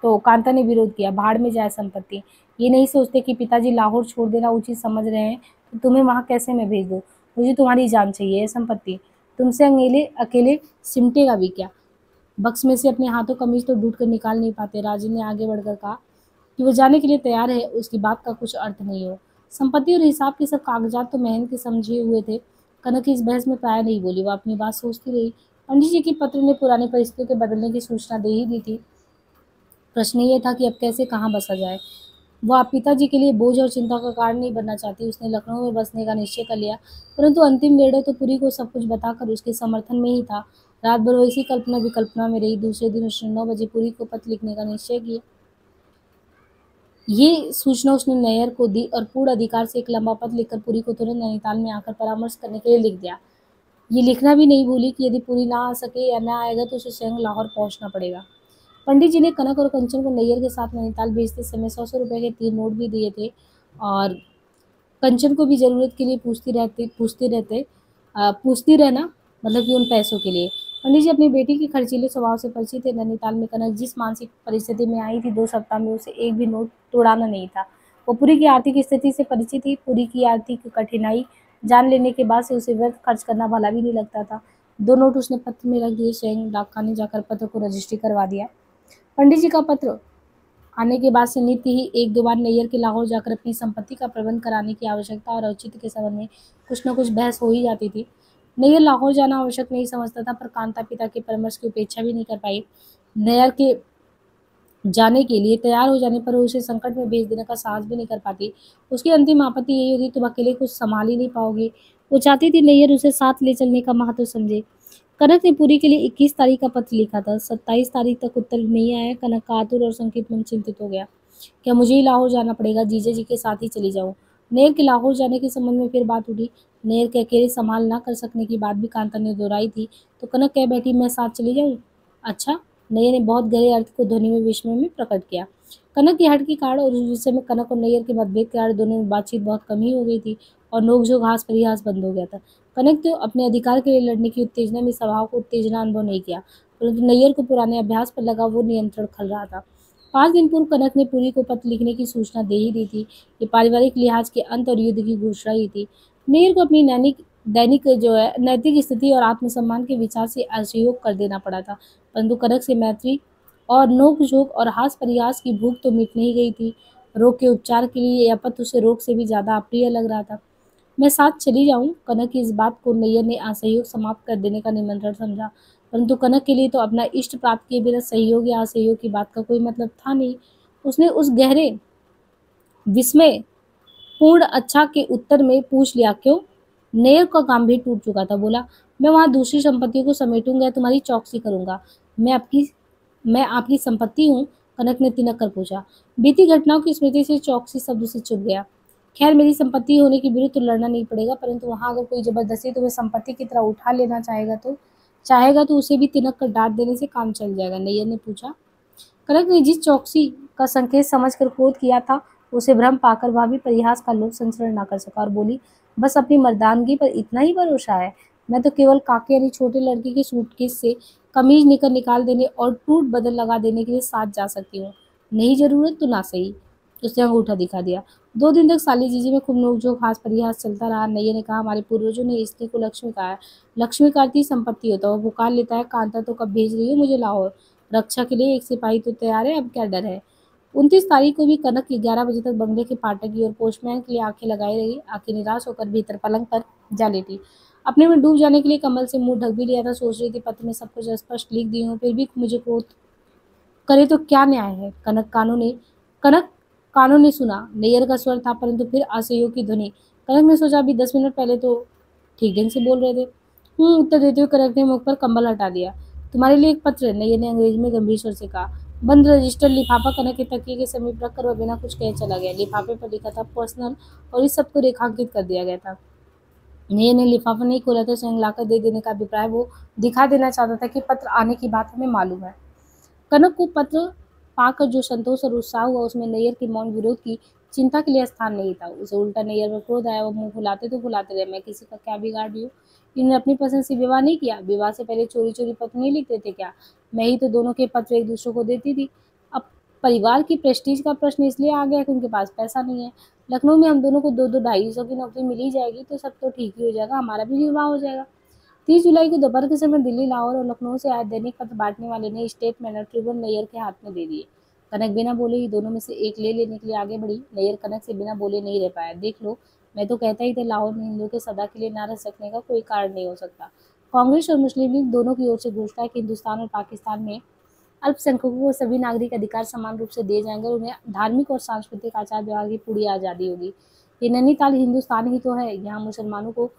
तो कांता ने विरोध किया, भाड़ में जाए संपत्ति। ये नहीं सोचते कि पिताजी लाहौर छोड़ देना उचित समझ रहे हैं तो तुम्हें वहाँ कैसे मैं भेज दूँ। मुझे तुम्हारी जान चाहिए, ये संपत्ति तुमसे अकेले अकेले सिमटेगा भी क्या। बक्स में से अपने हाथों कमीज तो ढूंढ कर निकाल नहीं पाते। राजन ने आगे बढ़कर कहा कि वो जाने के लिए तैयार है, उसकी बात का कुछ अर्थ नहीं हो। संपत्ति और हिसाब के सब कागजात तो महन के समझे हुए थे। कनक इस बहस में प्राय नहीं बोली, वह अपनी बात सोचती रही। पंडित जी के पत्र ने पुरानी परिस्थितियों के बदलने की सूचना दे ही दी थी। प्रश्न ये था कि अब कैसे कहाँ बसा जाए। वह अब पिताजी के लिए बोझ और चिंता का कारण नहीं बनना चाहती। उसने लखनऊ में बसने का निश्चय कर लिया, परंतु अंतिम निर्णय तो पुरी को सब कुछ बताकर उसके समर्थन में ही था। रात भर वो इसी कल्पना विकल्पना में रही। दूसरे दिन उसने 9 बजे पुरी को पत्र लिखने का निश्चय किया। ये सूचना उसने नैयर को दी और पूर्ण अधिकार से एक लंबा पत्र लिखकर पुरी को तुरंत नैनीताल में आकर परामर्श करने के लिए लिख दिया। ये लिखना भी नहीं भूली कि यदि पुरी ना आ सके या ना आएगा तो उसे स्वयं लाहौर पहुंचना पड़ेगा। पंडित जी ने कनक और कंचन को नैयर के साथ नैनीताल भेजते समय 100-100 रुपए के 3 नोट भी दिए थे और कंचन को भी ज़रूरत के लिए पूछती रहना, मतलब कि उन पैसों के लिए। पंडित जी अपनी बेटी के खर्चीले स्वभाव से परिचित थे। नैनीताल में कनक जिस मानसिक परिस्थिति में आई थी, 2 सप्ताह में उसे एक भी नोट तोड़ाना नहीं था। वो पुरी की आर्थिक स्थिति से परिचित थी। पुरी की आर्थिक कठिनाई जान लेने के बाद से उसे व्यर्थ खर्च करना भला भी नहीं लगता था। 2 नोट उसने पत्र में रख दिए। स्वयं डाकखाने जाकर पत्र को रजिस्ट्री करवा दिया। पंडित जी का पत्र आने के बाद से नित्य ही 1-2 बार नैयर के लाहौर जाकर अपनी संपत्ति का प्रबंध कराने की आवश्यकता और औचित्य के संबंध में कुछ न कुछ बहस हो ही जाती थी। नैयर लाहौर जाना आवश्यक नहीं समझता था, पर कांता पिता के परामर्श की उपेक्षा भी नहीं कर पाई। नैयर के जाने के लिए तैयार हो जाने पर उसे संकट में भेज देने का साहस भी नहीं कर पाती। उसकी अंतिम आपत्ति यही होती, तुम अकेले कुछ संभाल ही नहीं पाओगे। वो चाहती थी नैयर उसे साथ ले चलने का महत्व समझे। कनक ने पुरी के लिए 21 तारीख का पत्र लिखा था। 27 तारीख तक उत्तर नहीं आया। कनक का आतुर और संकित मन चिंतित हो गया। क्या मुझे ही लाहौर जाना पड़ेगा? जीजा जी के साथ ही चली जाऊं? नेर के लाहौर जाने के संबंध में फिर बात उठी। नेर के अकेले संभाल ना कर सकने की बात भी कांता ने दोहराई थी, तो कनक कह बैठी, मैं साथ चली जाऊं? अच्छा। नैयर ने बहुत गहरे अर्थ को ध्वनि में विस्मय में प्रकट किया। कनक की हट के कारण और उस विषय में कनक और नैयर के मतभेद के कारण दोनों में बातचीत बहुत कम ही हो गई थी और नोकझोंक हास परिहास बंद हो गया था। कनक तो अपने अधिकार के लिए लड़ने की उत्तेजना में स्वभाव को उत्तेजना अनुभव नहीं किया, परंतु नैयर को पुराने अभ्यास पर लगा वो नियंत्रण खल रहा था। 5 दिन पूर्व कनक ने पुरी को पत्र लिखने की सूचना दे ही दी थी। ये पारिवारिक लिहाज के अंत और युद्ध की घोषणा ही थी। नैयर को अपनी दैनिक जो है नैतिक स्थिति और आत्मसम्मान के विचार से असहयोग कर देना पड़ा था, परंतु कनक से मैत्री और नोक-झोंक और हास परिहास की भूख तो मिट नहीं गई थी। रोग के उपचार के लिए यह पत्र उसे रोग से भी ज़्यादा अप्रिय लग रहा था। मैं साथ चली जाऊं? कनक की इस बात को नैयर ने असहयोग समाप्त कर देने का निमंत्रण समझा, परंतु कनक के लिए तो अपना इष्ट प्राप्त किए बिना सहयोग या असहयोग की बात का कोई मतलब था नहीं। उसने उस गहरे विस्मय पूर्ण अच्छा के उत्तर में पूछ लिया, क्यों? नैयर का काम भी टूट चुका था। बोला, मैं वहां दूसरी संपत्तियों को समेटूंगा, तुम्हारी चौकसी करूंगा। मैं आपकी मैं आपकी संपत्ति हूँ? कनक ने तिनक कर पूछा। बीती घटनाओं की स्मृति से चौकसी शब्द से चुप गया। खैर, मेरी संपत्ति होने के विरुद्ध तो लड़ना नहीं पड़ेगा, परंतु वहां अगर कोई जबरदस्ती तुम्हें संपत्ति की तरह उठा लेना चाहेगा तो उसे भी तिनक कर डांट देने से काम चल जाएगा। नैयर ने पूछा। कनक ने जिस चौकसी का संकेत समझकर क्रोध किया था, उसे भ्रम पाकर वह भी परिहास का लोभ संचरण न कर सका और बोली, बस अपनी मर्दानगी पर इतना ही भरोसा है? मैं तो केवल काके यानी छोटे लड़के की सूटकेस से कमीज निकर निकाल देने और टूट बदल लगा देने के लिए साथ जा सकती हूँ। नहीं जरूरत तो ना सही। उसने अंगूठा दिखा दिया। 2 दिन तक साली जीजी में खूब नोकझोंक हास परिहास चलता रहा। नैये ने कहा, हमारे पूर्वजों ने स्त्री को लक्ष्मी कहा है। लक्ष्मी का अर्थ ही संपत्ति होता है। वो पुकार लेता है, कांता तो कब भेज रही है मुझे लाहौर? रक्षा के लिए एक सिपाही तो तैयार है, अब क्या डर है? 29 तारीख को भी कनक 11 बजे तक बंगले के फाटक की और पोस्टमैन के लिए आंखें लगाए रही। आंखें निराश होकर भीतर पलंग पर जा लेटी। अपने में डूब जाने के लिए कमल से मुंह ढक भी लिया था। सोच रही थी, पत्र में सब कुछ स्पष्ट लिख दी हूँ, फिर भी मुझे क्रोध करे तो क्या न्याय है? कनक कानों ने सुना। नैयर का स्वर था, परंतु फिर असहयोग की ध्वनि। कनक ने सोचा, अभी 10 मिनट पहले तो ठीक ढंग से बोल रहे थे। उत्तर देते हुए कनक ने मुख पर कंबल हटा दिया। तुम्हारे लिए एक पत्र है, नैयर ने अंग्रेजी में गंभीर स्वर से कहा। बंद रजिस्टर लिफाफा कनक के तकिए के समीप रखकर वह बिना कुछ कहे चला गया। लिफाफे पर लिखा था पर्सनल और इस सब को रेखांकित कर दिया गया था। नैयर ने लिफाफा नहीं खोला तो स्वयं लाकर दे देने का अभिप्राय वो दिखा देना चाहता था कि पत्र आने की बात हमें मालूम है। कनक को पत्र पाकर जो संतोष और उत्साह हुआ, उसमें नैयर के मौन विरोध की चिंता के लिए स्थान नहीं था। उसे उल्टा नैयर में क्रोध आया। वो मुंह फुलाते तो फुलाते रहे, मैं किसी का क्या बिगाड़ रही हूँ? इन्होंने अपनी पसंद से विवाह नहीं किया? विवाह से पहले चोरी चोरी पत्र नहीं लिखते थे क्या? मैं ही तो दोनों के पत्र एक दूसरे को देती थी। अब परिवार की प्रेस्टीज का प्रश्न इसलिए आ गया कि उनके पास पैसा नहीं है। लखनऊ में हम दोनों को 2-2 250 की नौकरी मिल ही जाएगी तो सब तो ठीक ही हो जाएगा, हमारा भी विवाह हो जाएगा। 30 जुलाई को दोपहर के समय दिल्ली, लाहौर और लखनऊ से आए दैनिक पत्र बांटने वाले ने स्टेटमेंट और ट्रिब्यून नैयर के हाथ में दे दिए। कनक बिना बोले ही दोनों में से एक ले लेने के लिए आगे बढ़ी। नैयर कनक से बिना बोले नहीं रह पाया। देख लो, मैं तो कहता ही था, लाहौर में हिंदुओं के सदा के लिए न रह सकने का कोई कारण नहीं हो सकता। कांग्रेस और मुस्लिम लीग दोनों की ओर से घोषणा है कि हिंदुस्तान और पाकिस्तान में अल्पसंख्यकों को सभी नागरिक अधिकार समान रूप से दिए जाएंगे और उन्हें धार्मिक और सांस्कृतिक आचार व्यवहार की पूरी आज़ादी होगी। ये नैनीताल हिंदुस्तान ही तो है, यहाँ मुसलमानों को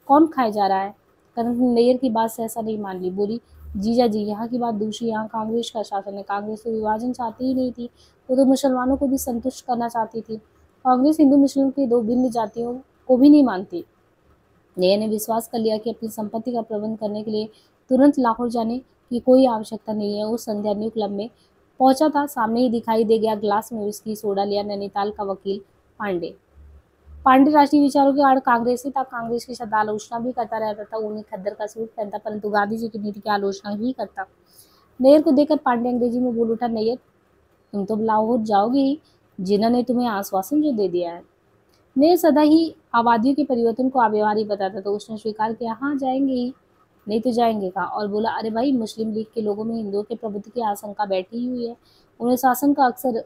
कौन खाए जा रहा है? कनक ने नैयर की बात सहसा नहीं मान ली। बोली, जीजा जी, यहाँ की बात दूसरी, यहाँ कांग्रेस का शासन है। कांग्रेस तो विभाजन चाहती ही नहीं थी, वो तो मुसलमानों को भी संतुष्ट करना चाहती थी। कांग्रेस हिंदू मुस्लिम की दो भिन्न जातियों को भी नहीं मानती। नैयर ने विश्वास कर लिया कि अपनी संपत्ति का प्रबंध करने के लिए तुरंत लाहौर जाने की कोई आवश्यकता नहीं है। उस संध्या न्यू क्लब में पहुंचा था, सामने ही दिखाई दे गया ग्लास में विस्की सोडा लिया नैनीताल का वकील पांडे। पांडे राष्ट्रीय विचारों के आड़ कांग्रेसी था, कांग्रेस की सदा आलोचना भी करता रहता था। उन्हें खद्दर का सूट पहनता, परंतु गांधी जी की नीति की आलोचना ही करता। नैयर को देखकर पांडे अंग्रेजी में बोल उठा, नैयर, तुम तो लाहौर जाओगे ही, जिन्होंने तुम्हें आश्वासन जो दे दिया है। नैयर सदा ही आबादियों के परिवर्तन को अव्यवहारिक बताता, तो उसने स्वीकार किया, हाँ जाएंगे ही, नहीं तो जाएंगे कहाँ? और बोला, अरे भाई, मुस्लिम लीग के लोगों में हिंदुओं के प्रभुत्व की आशंका बैठी हुई है। उन्हें शासन का अक्सर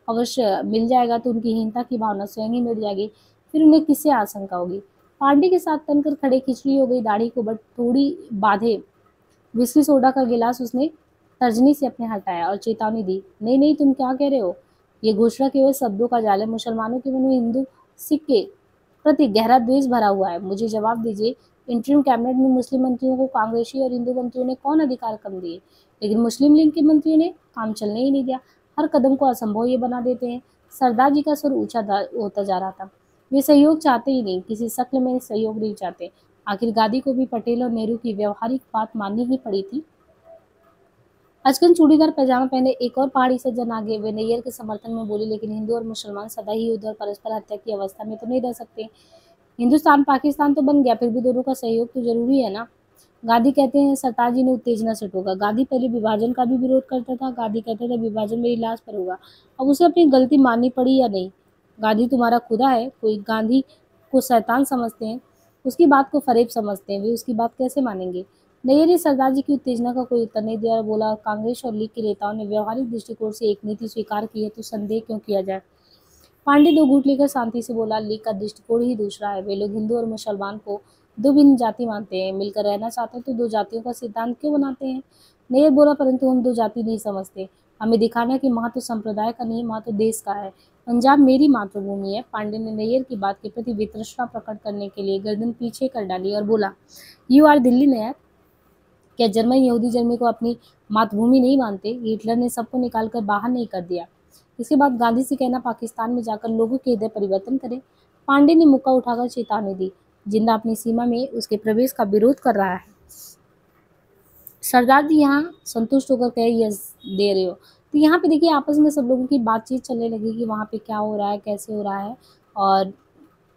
अवश्य मिल जाएगा तो उनकी हीनता की भावना स्वयं ही मिट जाएगी, फिर उन्हें किससे आशंका होगी? पांडे के साथ तनकर खड़े खिचड़ी हो गई, दाढ़ी को बट थोड़ी बांधे विस्की सोडा का गिलास उसने तर्जनी से अपने हटाया और चेतावनी दी, नहीं नहीं, तुम क्या कह रहे हो? ये घोषणा केवल शब्दों का जाल है। मुसलमानों के मन में हिंदू सिख के प्रति गहरा द्वेष भरा हुआ है। मुझे जवाब दीजिए, इंटरिम कैबिनेट में मुस्लिम मंत्रियों को कांग्रेसी और हिंदू मंत्रियों ने कौन अधिकार कम दिए? लेकिन मुस्लिम लीग के मंत्रियों ने काम चलने ही नहीं दिया। हर कदम को असंभव ये बना देते हैं। सरदार जी का स्वर ऊंचा होता जा रहा था। वे सहयोग चाहते ही नहीं, किसी शक्ल में सहयोग नहीं चाहते। आखिर गांधी को भी पटेल और नेहरू की व्यवहारिक बात माननी ही पड़ी थी। अचकन चूड़ीदार पैजामा पहने एक और पहाड़ी सज्जन आगे, वे नैयर के समर्थन में बोले, लेकिन हिंदू और मुसलमान सदा ही उधर परस्पर हत्या की अवस्था में तो नहीं रह सकते। हिंदुस्तान पाकिस्तान तो बन गया, फिर भी दोनों का सहयोग तो जरूरी है ना। गांधी कहते हैं सरताज जी ने उत्तेजना से टोका। गांधी पहले विभाजन का भी विरोध करता था। गांधी कहता था विभाजन मेरी लाश पर होगा। अब उसे अपनी गलती माननी पड़ी या नहीं? गांधी तुम्हारा खुदा है? कोई गांधी को शैतान समझते हैं, उसकी बात को फरेब समझते हैं, वे उसकी बात कैसे मानेंगे? नैयर ने सरदार जी की उत्तेजना का कोई उत्तर नहीं दिया और बोला, कांग्रेस और लीग के नेताओं ने व्यवहारिक दृष्टिकोण से एक नीति स्वीकार की है तो संदेह क्यों किया जाए? पांडे 2 घूंट लेकर शांति से बोला, लीग का दृष्टिकोण ही दूसरा है। वे लोग हिंदू और मुसलमान को दो भिन्न जाति मानते हैं, मिलकर रहना चाहते हैं तो दो जातियों का सिद्धांत क्यों बनाते हैं? नैयर बोला, परंतु हम दो जाति नहीं समझते, हमें दिखाना है कि महत्व संप्रदाय का नहीं, महत्व देश का है। पंजाब मेरी मातृभूमि है। पांडे ने नैयर की बात के प्रति वितृष्णा प्रकट करने के लिए गर्दन पीछे कर डाली और बोला, यू आर दिल्ली नैयर। क्या जर्मन यहूदी जर्मनी को अपनी मातृभूमि नहीं मानते? हिटलर ने सबको निकालकर बाहर नहीं कर दिया। इसके बाद गांधी से कहना पाकिस्तान में जाकर लोगों के हृदय परिवर्तन करें। पांडे ने मुक्का उठाकर चेतावनी दी, जिन्ना अपनी सीमा में उसके प्रवेश का विरोध कर रहा है। सरदार जी यहाँ संतुष्ट होकर कहे, यस दे रहे हो। तो यहाँ पे देखिए आपस में सब लोगों की बातचीत चलने लगी कि वहाँ पे क्या हो रहा है, कैसे हो रहा है, और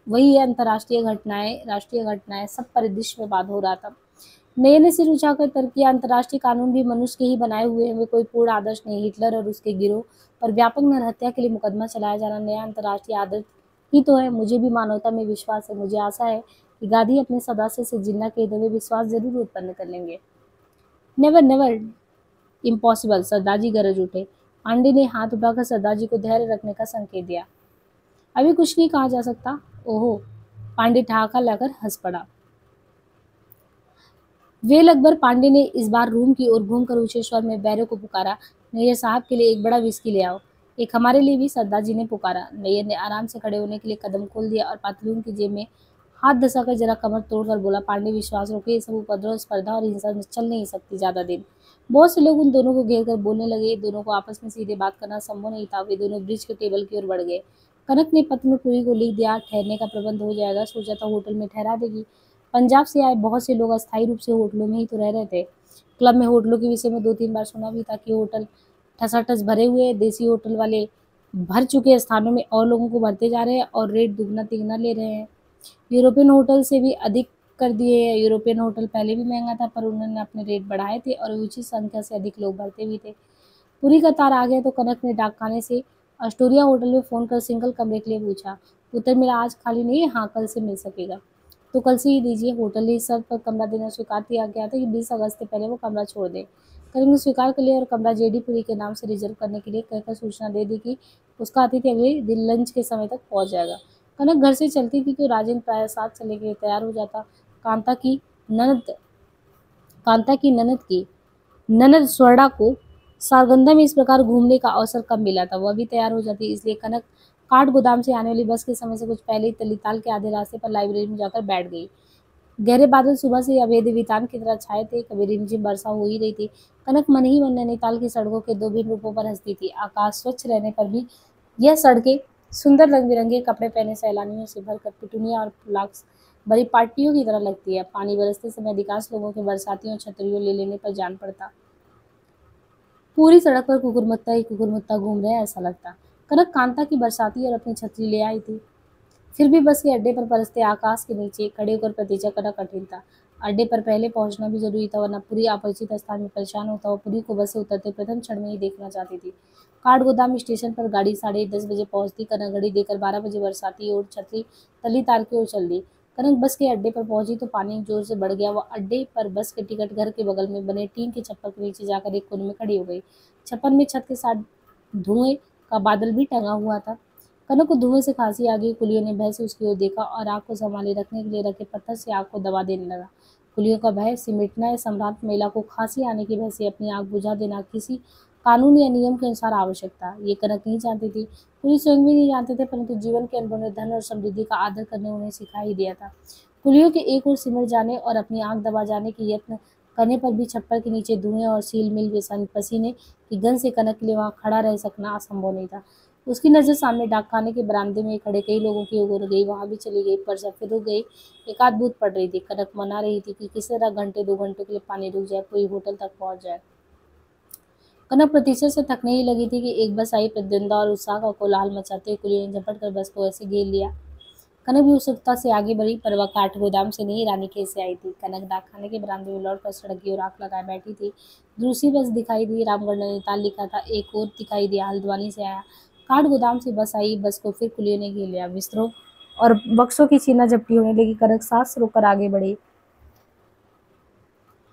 वही है अंतर्राष्ट्रीय घटनाएं, राष्ट्रीय घटनाएं, सब परिदृश्य में बात हो रहा था। नए ने सिर उठाकर तर्क किया, अंतर्राष्ट्रीय कानून भी मनुष्य के ही बनाए हुए हैं, वे कोई पूर्ण आदर्श नहीं। हिटलर और उसके गिरोह पर व्यापक नरहत्या के लिए मुकदमा चलाया जाना नया अंतर्राष्ट्रीय आदर्श ही तो है। मुझे भी मानवता में विश्वास है। मुझे आशा है कि गांधी अपने सदस्य से जिन्ना के हृदय में विश्वास जरूर उत्पन्न कर लेंगे। नेवर नेवर, इम्पॉसिबल, सरदार जी गरज उठे। पांडे ने हाथ उठाकर सरदार जी को धैर्य रखने का संकेत दिया। अभी कुछ नहीं कहा जा सकता। ओहो, पांडे ठहाका लाकर हंस पड़ा। वेल अकबर, पांडे ने इस बार रूम की ओर घूमकर ऊंचे स्वर में बैरों को पुकारा, नैयर साहब के लिए एक बड़ा विस्की ले आओ। एक हमारे लिए भी, सरदार जी ने पुकारा। नैयर ने आराम से खड़े होने के लिए कदम खोल दिया और पतलून की जेब में हाथ धंसाकर जरा कमर तोड़कर बोला, पांडे विश्वास रखो, ये सब उपद्रव, स्पर्धा और हिंसा चल नहीं सकती ज्यादा दिन। बहुत से लोग उन दोनों को घेर कर बोलने लगे। दोनों को आपस में सीधे बात करना संभव नहीं था। वे दोनों ब्रिज के टेबल की ओर बढ़ गए। कनक ने पत्र में पुरी को लिख दिया, ठहरने का प्रबंध हो जाएगा, सोचा था होटल में ठहरा देगी। पंजाब से आए बहुत से लोग अस्थायी रूप से होटलों में ही तो रह रहे थे। क्लब में होटलों के विषय में 2-3 बार सुना भी था कि होटल ठसाठस भरे हुए हैं। देसी होटल वाले भर चुके स्थानों में और लोगों को भरते जा रहे हैं और रेट दुगना तिगना ले रहे हैं। यूरोपियन होटल से भी अधिक कर दिए हैं। यूरोपियन होटल पहले भी महंगा था, पर उन्होंने अपने रेट बढ़ाए थे और उचित संख्या से अधिक लोग भरते भी थे। पूरी कतार आ गए तो कनक ने डाकखाने से अस्टोरिया होटल में फ़ोन कर सिंगल कमरे के लिए पूछा। उत्तर मिला, आज खाली नहीं है, हाँ कल से मिल सकेगा। तो कल से ही दीजिए। होटल ने इस शर्त पर कमरा देना स्वीकार किया गया था कि 20 अगस्त से पहले वो कमरा छोड़ दे। कनक ने स्वीकार कर लिया और कमरा जेडी पुरी के नाम से रिजर्व करने के लिए कहकर सूचना दे दी कि उसका अतिथि अगले दिन लंच के समय तक पहुंच जाएगा। कनक घर से चलती थी कि राजेंद्र प्रायः 7 चलने के लिए तैयार हो जाता। कांता की ननद कांता की ननद की ननद स्वर्णा को सारगंधा में इस प्रकार घूमने का अवसर कब मिला था। वह भी तैयार हो जाती, इसलिए कनक काठ गोदाम से आने वाली बस के समय से कुछ पहले ही तलीताल के आधे रास्ते पर लाइब्रेरी में जाकर बैठ गई। गहरे बादल सुबह से अभेद वितान की तरह छाए थे। कभी रिमझिम वर्षा हो ही रही थी। कनक मन ही मन नैनीताल की सड़कों के दो भिन्न रूपों पर हंसती थी। आकाश स्वच्छ रहने पर भी यह सड़कें सुंदर रंग बिरंगे कपड़े पहने सैलानियों से भरकर पिटूनिया और फ्लाक्स बड़ी पार्टियों की तरह लगती है। पानी बरसते समय अधिकांश लोगों के बरसातियों छतरियों ले लेने पर जान पड़ता। पूरी सड़क पर कुकुरमुत्ता ही कुकुरमुत्ता घूम रहे हैं ऐसा लगता। कनक कांता की बरसाती और अपनी छतरी ले आई थी। फिर भी बस के अड्डे पर बरसते आकाश के नीचे खड़े होकर प्रतीक्षा करना कठिन था। अड्डे पर पहले पहुंचना भी जरूरी था, वरना पूरी अपरिचित स्थान में परेशान होता। और पूरी को बस से उतरते प्रथम क्षण में ही देखना चाहती थी। काठगोदाम स्टेशन पर गाड़ी 10:30 बजे पहुंचती। कनक घड़ी देकर 12 बजे बरसाती और छतरी तली तार की ओर चल दी। कनक बस के अड्डे पर पहुंची तो पानी जोर से बढ़ गया। वह अड्डे पर बस के टिकट घर के बगल में बने टीन के छप्पर के नीचे जाकर एक कोने में खड़ी हो गई। छप्पर में छत के साथ धुएं का बादल भी टंगा हुआ था। कनक को धुएं से खांसी आ गई। कुलियों ने भय से उसकी ओर देखा और आग को संभाले रखने के लिए रखे पत्थर से आग को दबा देने लगा। कुलियों का भय सिमटना है। सम्राट महिला को खांसी आने की भय से अपनी आग बुझा देना किसी कानून या नियम के अनुसार आवश्यक था। ये कनक नहीं जानती थी, कुली स्वयं भी नहीं जानते थे, परंतु जीवन के अनुभव ने धन और समृद्धि का आदर करने उन्हें सिखा ही दिया था। कुलियों के एक ओर सिमट जाने और अपनी आग दबा जाने के यत्न करने पर भी छप्पर के नीचे धुएं और सील मिल पसीने की गंध से कनक के लिए वहां खड़ा रह सकना असंभव नहीं था। उसकी नज़र सामने डाकखाने के बरामदे में खड़े कई लोगों की ओर गई। वहां भी चली गई, पर सब फिर रुक गई। एक आध बूंद पड़ रही थी। कनक मना रही थी कि किसी तरह घंटे 2 घंटे के लिए पानी रुक जाए, पूरी होटल तक पहुंच जाए। कनक प्रतीक्षा से थकने ही लगी थी कि एक बस आई। प्रतिद्वंदा और उत्साह का कोलाहल मचाते हुए कुलियों ने झपट कर बस को ऐसे घेर लिया। कनक भी उत्सुकता से आगे बढ़ी, पर वह काठ गोदाम से नहीं रानी खेत से आई थी। कनक डाकखाने के बरामदे में लौट कर सड़क की ओर आंख लगाए बैठी थी। दूसरी बस दिखाई दी। रामगढ़ नैनीताल लिखा था। एक और दिखाई दिया, हल्द्वानी से आया। काठ गोदाम से बस आई। बस को फिर कुलियों ने घेर लिया। बिस्तरों और बक्सों की छीना झपटी होने लगी। कनक सांस रोककर आगे बढ़ी,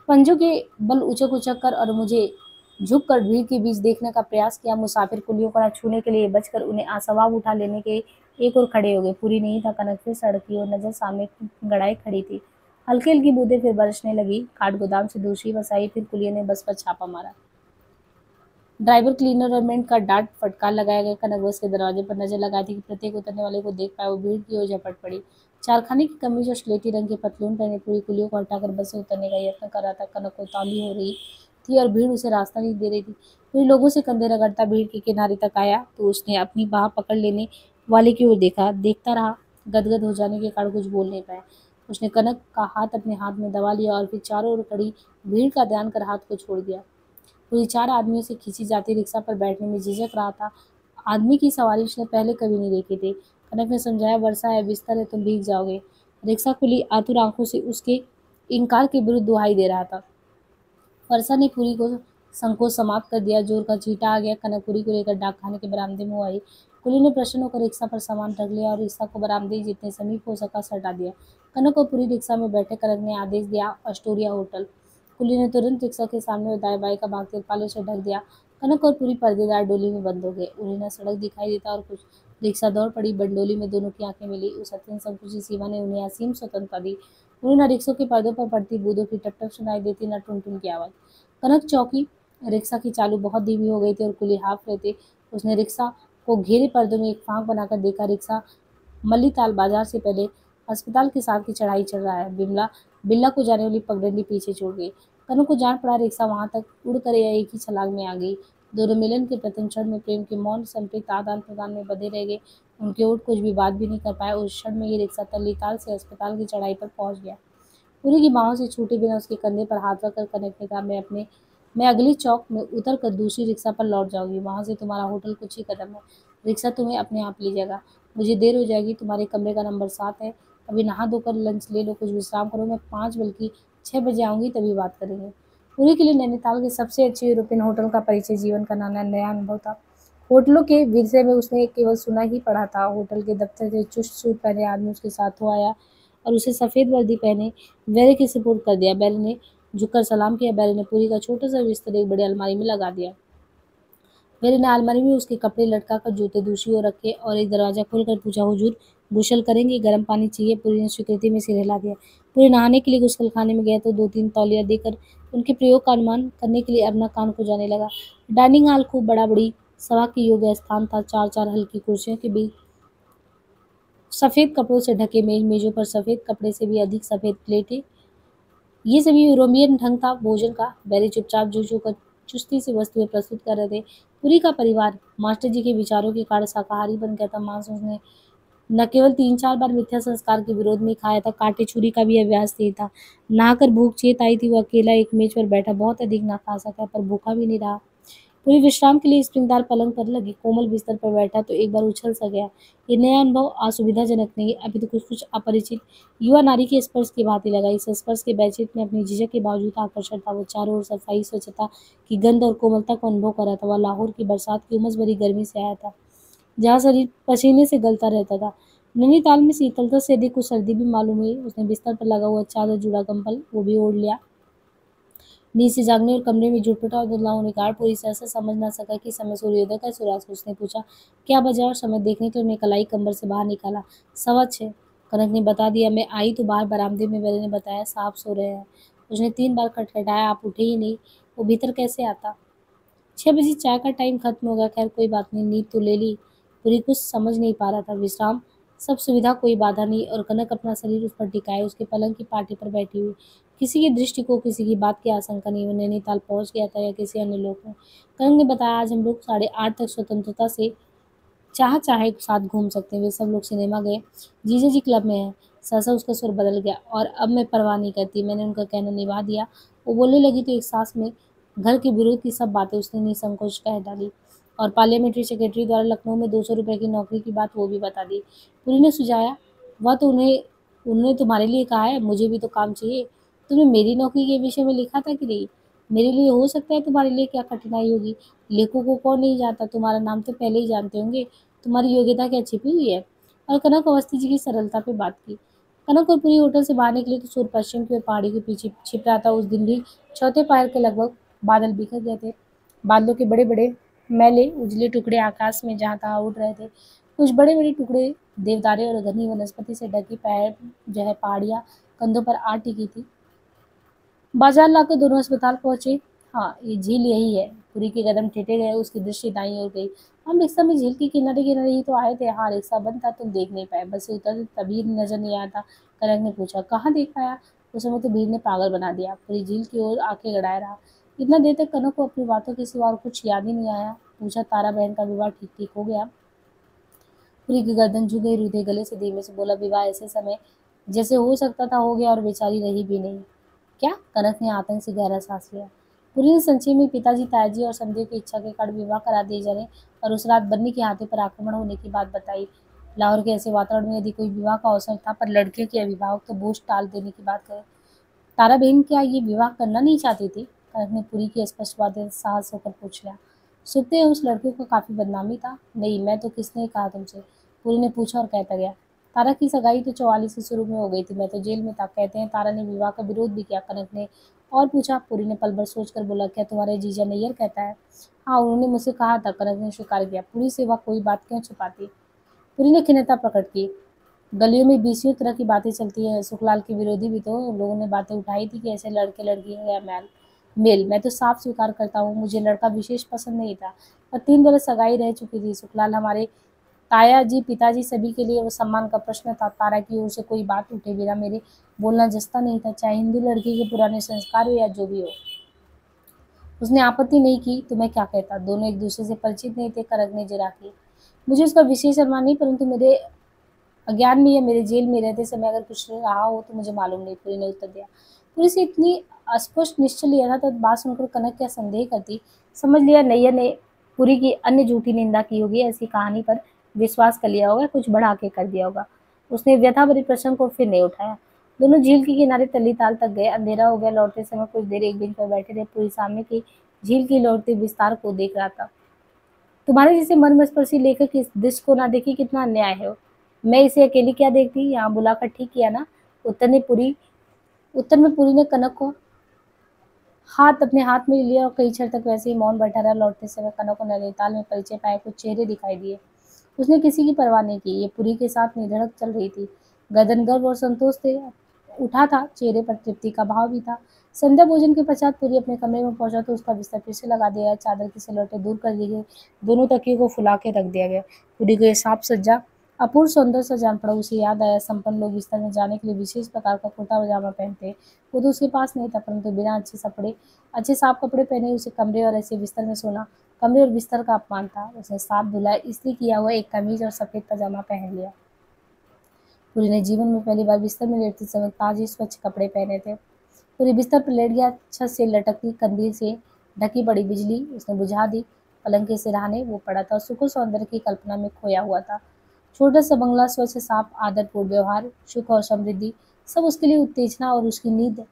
पंजों के बल उचक उचक कर और मुझे झुक कर भीड़ के बीच देखने का प्रयास किया। मुसाफिर कुलियों को न छूने के लिए बचकर उन्हें आसवाब उठा लेने के एक और खड़े हो गए। पूरी नहीं था। कनक फिर सड़क की ओर नजर सामने गड़ाए खड़ी थी। हल्की हल्की बूंदें फिर बरसने लगी। काठ गोदाम से दूसरी बस आई, फिर कुलिया ने बस पर छापा मारा। ड्राइवर, क्लीनर और मेंढक का डांट फटकार लगाया गया। कनक बस के दरवाजे पर नजर लगाई थी कि प्रत्येक उतरने वाले को देख पाए। वो भीड़ की ओर झपट पड़ी। चारखाने की कमीज और स्लेटी रंग की पतलून पहने पूरी कुलियों को हटाकर बस से उतरने का यत्न कर रहा था। कनक को उतावली हो रही थी और भीड़ उसे रास्ता नहीं दे रही थी। पूरी लोगों से कंधे रगड़ता भीड़ के किनारे तक आया तो उसने अपनी बाह पकड़ लेने वाले की ओर देखा। देखता रहा, गदगद हो जाने के कारण कुछ बोल नहीं पाया। उसने कनक का हाथ अपने हाथ में दबा लिया और फिर चारों ओर खड़ी भीड़ का ध्यान कर हाथ को छोड़ दिया। पूरी 4 आदमियों से खींची जाती रिक्शा पर बैठने में झिझक रहा था। आदमी की सवारी उसने पहले कभी नहीं देखी थी। कनक ने समझाया, वर्षा है, बिस्तर है, तुम भीग जाओगे। रिक्शा खुली आतुर आंखों से उसके इनकार के विरुद्ध दुहाई दे रहा था। वर्षा ने पूरी को संकोच समाप्त कर दिया। जोर का चींटा आ गया। कनक पूरी को लेकर डाकखाने के बरामदे में आई। कुली ने प्रसन्न होकर रिक्शा पर सामान रख लिया और रिक्शा को बरामदे जितने समीप हो सका सटा दिया। कनक और पूरी रिक्शा में बैठे। कनक ने आदेश दिया, अस्टोरिया होटल। कुली ने तुरंत रिक्शा के सामने और दाएं बाएं का भाग तिरपालों से ढक दिया। कनक और पूरी पर्देदार डोली में बंद हो गए। उन्हें न सड़क दिखाई देता और कुछ। रिक्शा दौड़ पड़ी। बंडोली में दोनों की आंखें मिली। उस अत्यंत संकुचित सीमा ने उन्हें असीम स्वतंत्रता दी। उन्हें न रिक्शों के पर्दों पर पड़ती बूंदों की टप टप सुनाई देती, न टुन की आवाज। कनक चौकी। रिक्शा की चालू बहुत धीमी हो गई थी और कुली हाफ रहे थे। उसने रिक्शा को घेरे पर्दों में एक फांक बनाकर देखा। रिक्शा मल्लीताल बाजार से पहले अस्पताल के साथ की चढ़ाई चढ़ रहा है। बिमला बिल्ला को जाने वाली पगडंडी पीछे छोड़ गई। कनक को जान पड़ा रिक्शा वहां तक उड़कर या एक ही छलांग में आ गई। दोनों मिलन के प्रथम क्षण में प्रेम के मौन संप्रीत आदान प्रदान में बंधे रह गए। उनके ओठ कुछ भी बात भी नहीं कर पाए। उस क्षण में ये रिक्शा तल्लीताल से अस्पताल की चढ़ाई पर पहुंच गया। पूरी की बाहों से छूटे बिना उसके कंधे पर हाथ रखकर कनक ने कहा, मैं अगली चौक में उतर कर दूसरी रिक्शा पर लौट जाऊंगी। वहां से तुम्हारा होटल कुछ ही कदम है। रिक्शा तुम्हें अपने आप ले जाएगा। मुझे देर हो जाएगी। तुम्हारे कमरे का नंबर 7 है। अभी नहा धोकर लंच ले लो, कुछ विश्राम करो। मैं 5 बल्कि 6 बजे आऊंगी, तभी बात करेंगे। पूरी के लिए नैनीताल के सबसे अच्छे यूरोपियन होटल का परिचय जीवन का नया अनुभव था। होटलों के विषय में उसने केवल सुना ही पढ़ा था। होटल के दफ्तर से चुस्त सूट पहने आदमी उसके साथ हो आया और उसे सफ़ेद वर्दी पहने बैरे के सुपुर्द कर दिया। बैरे ने झुककर सलाम किया। बैरे ने पूरी का छोटा सा बिस्तर एक बड़ी अलमारी में लगा दिया। बैरे ने अलमारी में उसके कपड़े लटका कर जूते दूसरी ओर रखे और एक दरवाजा खोलकर पूछा, हुजूर गुसल करेंगे? गर्म पानी चाहिए? पूरी ने स्वीकृति में सिर हिला दिया। पूरी नहाने के लिए गुसलखाने में गया तो 2-3 तौलिया देकर उनके प्रयोग का अनुमान करने के लिए अपना कान को जाने लगा। डाइनिंग हॉल खूब बड़ा, बड़ी सभा के योग्य स्थान था। 4-4 हल्की कुर्सियों के बीच सफ़ेद कपड़ों से ढके मेज, मेजों पर सफ़ेद कपड़े से भी अधिक सफ़ेद प्लेटें। ये सभी यूरोपियन ढंग था भोजन का। बैरी चुपचाप झुक कर चुस्ती से वस्तुएं प्रस्तुत कर रहे थे। पुरी का परिवार मास्टर जी के विचारों के कारण शाकाहारी बन गया था। मांस उसने न केवल 3-4 बार मिथ्या संस्कार के विरोध में खाया था, कांटे छुरी का भी अभ्यास नहीं था। नहाकर भूख चेत आई थी। वो अकेला एक मेज पर बैठा बहुत अधिक ना खा सका, पर भूखा भी नहीं रहा। पूरी विश्राम के लिए स्प्रिंगदार पलंग पर लगी कोमल बिस्तर पर बैठा तो एक बार उछल सा गया। ये नया अनुभव असुविधाजनक नहीं, अभी तो कुछ कुछ अपरिचित युवा नारी के स्पर्श की भांति लगा। इस स्पर्श के बैचित में अपनी झिझक के बावजूद आकर्षण था। वो चारों ओर सफाई, स्वच्छता की गंध और कोमलता को अनुभव कर रहा था। वह लाहौर की बरसात की उमस भरी गर्मी से आया था, जहाँ शरीर पसीने से गलता रहता था। नैनीताल में शीतलता से अधिक कुछ सर्दी भी मालूम हुई। उसने बिस्तर पर लगा हुआ चादर, जुड़ा कंबल वो भी ओढ़ लिया। नींद से जागने और कमरे में जुटपटा और धुंधला होने का पूरी सहसा समझ ना सका कि समय सूर्योदय का सूर्यास्त। उसने पूछा, क्या बजा? और समय देखने के लिए उन्हें कलाई कमर से बाहर निकाला। 6:15। कनक ने बता दिया। मैं आई तो बाहर बरामदे में मैंने बताया साहब सो रहे हैं। उसने 3 बार खटखटाया, आप उठे ही नहीं। वो भीतर कैसे आता? 6 बजे चाय का टाइम खत्म हो गया। खैर कोई बात नहीं, नींद तो ले ली। पूरी कुछ समझ नहीं पा रहा था। विश्राम, सब सुविधा, कोई बाधा नहीं। और कनक अपना शरीर उस पर टिकाए उसके पलंग की पाटी पर बैठी हुई। किसी की दृष्टि को, किसी की बात की आशंका नहीं। वो नैनीताल पहुंच गया था या किसी अन्य लोक में। कनक ने बताया, आज हम लोग 8:30 तक स्वतंत्रता से चाहे साथ घूम सकते हैं। वे सब लोग सिनेमा गए, जीजा जी क्लब में हैं। सहसा उसका स्वर बदल गया। और अब मैं परवाह नहीं करती, मैंने उनका कहना निभा दिया। वो बोलने लगी तो एक सांस में घर के विरोध की सब बातें उसने निसंकोच कह डाली। और पार्लियामेंट्री सेक्रेटरी द्वारा लखनऊ में 200 रुपये की नौकरी की बात वो भी बता दी। पुरी ने सुझाया, वह तो उन्होंने तुम्हारे लिए कहा है, मुझे भी तो काम चाहिए। तुमने मेरी नौकरी के विषय में लिखा था कि नहीं? मेरे लिए हो सकता है, तुम्हारे लिए क्या कठिनाई होगी? लेखों को कौन नहीं जानता? तुम्हारा नाम तो पहले ही जानते होंगे। तुम्हारी योग्यता क्या छिपी हुई है? और कनक अवस्थी जी की सरलता पे बात की। कनक और पूरी होटल से बाहर निकले तो सूर्य पश्चिम की ओर पहाड़ी के पीछे छिप रहा था। उस दिन भी चौथे पहर के लगभग बादल बिखर गए थे। बादलों के बड़े बड़े मैले उजले टुकड़े आकाश में जहाँ तहाँ उड़ रहे थे। कुछ बड़े बड़े टुकड़े देवदारे और घनी वनस्पति से ढकी पहाड़ियाँ कंधों पर आ टिकी थी। बाजार लाकर दोनों अस्पताल पहुंचे। हाँ, ये झील यही है। पुरी के कदम टेढ़े गए, उसकी दृष्टि दाईं ओर गई। हम रिक्शा में झील के किनारे किनारे ही तो आए थे। हाँ, रिक्शा बंद था, तुम देख नहीं पाए। बस से उतर तभी नजर नहीं आया था। कनक ने पूछा, कहाँ देख पाया? उस समय तो भीड़ ने पागल बना दिया। पुरी झील की ओर आंखें गड़ाए रहा। इतना देर तक कनक को अपनी बातों के सिवा और कुछ याद ही नहीं आया। पूछा, तारा बहन का विवाह ठीक ठीक हो गया? पुरी की गर्दन झुक गई। हृदय गले से धीमे से बोला, विवाह ऐसे समय जैसे हो सकता था हो गया और बेचारी रही भी नहीं। क्या? कनक ने आतंक से गहरा सांस लिया। पुरी ने संक्षेप में पिताजी, तायाजी और समझे की इच्छा के कारण विवाह करा दिए जाने और उस रात बन्नी के हाथों पर आक्रमण होने की बात बताई। लाहौर के ऐसे वातावरण में यदि कोई विवाह का अवसर था पर लड़कियों के अभिभावक तो बोझ टाल देने की बात करें। तारा बहन क्या ये विवाह करना नहीं चाहती थी? कनक ने पुरी की स्पष्ट बातें साहस होकर पूछ लिया। सुनते हैं उस लड़के को काफी बदनामी था। नहीं, मैं तो किसने कहा तुमसे? पुरी ने पूछा और कहता गया। तारा की सगाई तो 44 के शुरू में हो गई थी, मैं तो जेल में था। कहते हैं तारा ने विवाह का विरोध भी किया। कनक ने और पूछा। पुरी ने पल भर सोचकर बोला, क्या तुम्हारे जीजा नैयर कहता है? हाँ, उन्होंने मुझसे कहा था। कनक ने स्वीकार किया। पुरी से वह कोई बात क्यों छुपाती? पुरी ने खिन्नता प्रकट की। गलियों में बीसियों तरह की बातें चलती हैं। सुखलाल के विरोधी भी तो लोगों ने बातें उठाई थी कि ऐसे लड़के लड़की है या मेल। मैं तो साफ स्वीकार करता हूँ, मुझे लड़का विशेष पसंद नहीं था। पर 3 बरस सगाई रह चुकी थी। सुखलाल हमारे ताया जी, पिताजी सभी के लिए वो सम्मान का प्रश्न था। तारा की ओर से कोई बात उठे बिना मेरे बोलना जसता नहीं था, चाहे हिंदू लड़की के पुराने संस्कार हो या जो भी हो। उसने आपत्ति नहीं की तो मैं क्या कहता? दोनों एक दूसरे से परिचित नहीं थे। कनक ने जिरा की। मुझे उसका विशेष सम्मान नहीं, परंतु मेरे अज्ञान में या मेरे जेल में रहते समय अगर कुछ रहा हो तो मुझे मालूम नहीं। पुरी ने उत्तर दिया। पुरी से इतनी अस्पष्ट निश्चय लिया था तो बात सुनकर कनक क्या संदेह करती। समझ लिया नैयर ने पुरी की अन्य झूठी निंदा की होगी, ऐसी कहानी पर विश्वास कर लिया होगा, कुछ बढ़ा के कर दिया होगा। उसने व्यथा भरे प्रश्न को फिर नहीं उठाया। दोनों झील के किनारे तली ताल तक गए। अंधेरा हो गया। लौटते समय कुछ देर एक बेंच पर बैठे रहे। पुरी सामने की झील की लौटते विस्तार को देख रहा था। तुम्हारे जैसे मर्मस्पर्शी लेखक इस दृश्य को ना देखी कितना अन्याय है। मैं इसे अकेली क्या देखती, यहाँ बुलाकर ठीक किया ना। उत्तर में पुरी ने कनक को हाथ अपने हाथ में लिया और कई क्षण तक वैसे ही मौन बैठा रहा। लौटते समय कनक को नैनीताल में परिचय पाए कुछ चेहरे दिखाई दिए। उसने किसी की परवाह नहीं की। ये पुरी के साथ निधड़क चल रही थी। गर्दन गर्व और संतोष से उठा था, चेहरे पर तृप्ति का भाव भी था। संध्या भोजन के पश्चात पुरी अपने कमरे में पहुंचा तो उसका बिस्तर फिर से लगा दिया, चादर की सलवटें दूर कर दी गई, दोनों तकियों को फुला के रख दिया गया। पुरी को यह साफ सज्जा अपूर्व सौंदर्य से जान पड़ा। उसे याद आया संपन्न लोग बिस्तर में जाने के लिए विशेष प्रकार का कुर्ता पजामा पहनते। वो तो उसके पास नहीं था, परंतु बिना अच्छे साफ कपड़े पहने उसे कमरे और ऐसे बिस्तर में सोना कमरे और बिस्तर का अपमान था। उसने साफ धुला इसलिए किया हुआ एक कमीज और सफेद पजामा पहन लिया। पुरी ने जीवन में पहली बार बिस्तर में लेटते समय ताजे स्वच्छ कपड़े पहने थे। पुरी बिस्तर पर लेट गया। छत से लटकती कंदील से ढकी पड़ी बिजली उसने बुझा दी। पलंग के सिरहाने वो पड़ा था, सुख और सौंदर्य की कल्पना में खोया हुआ था। छोटा सा बंगला, स्वच्छ साफ आदरपूर्ण व्यवहार, सुख और समृद्धि, सब उसके लिए उत्तेजना और उसकी नींद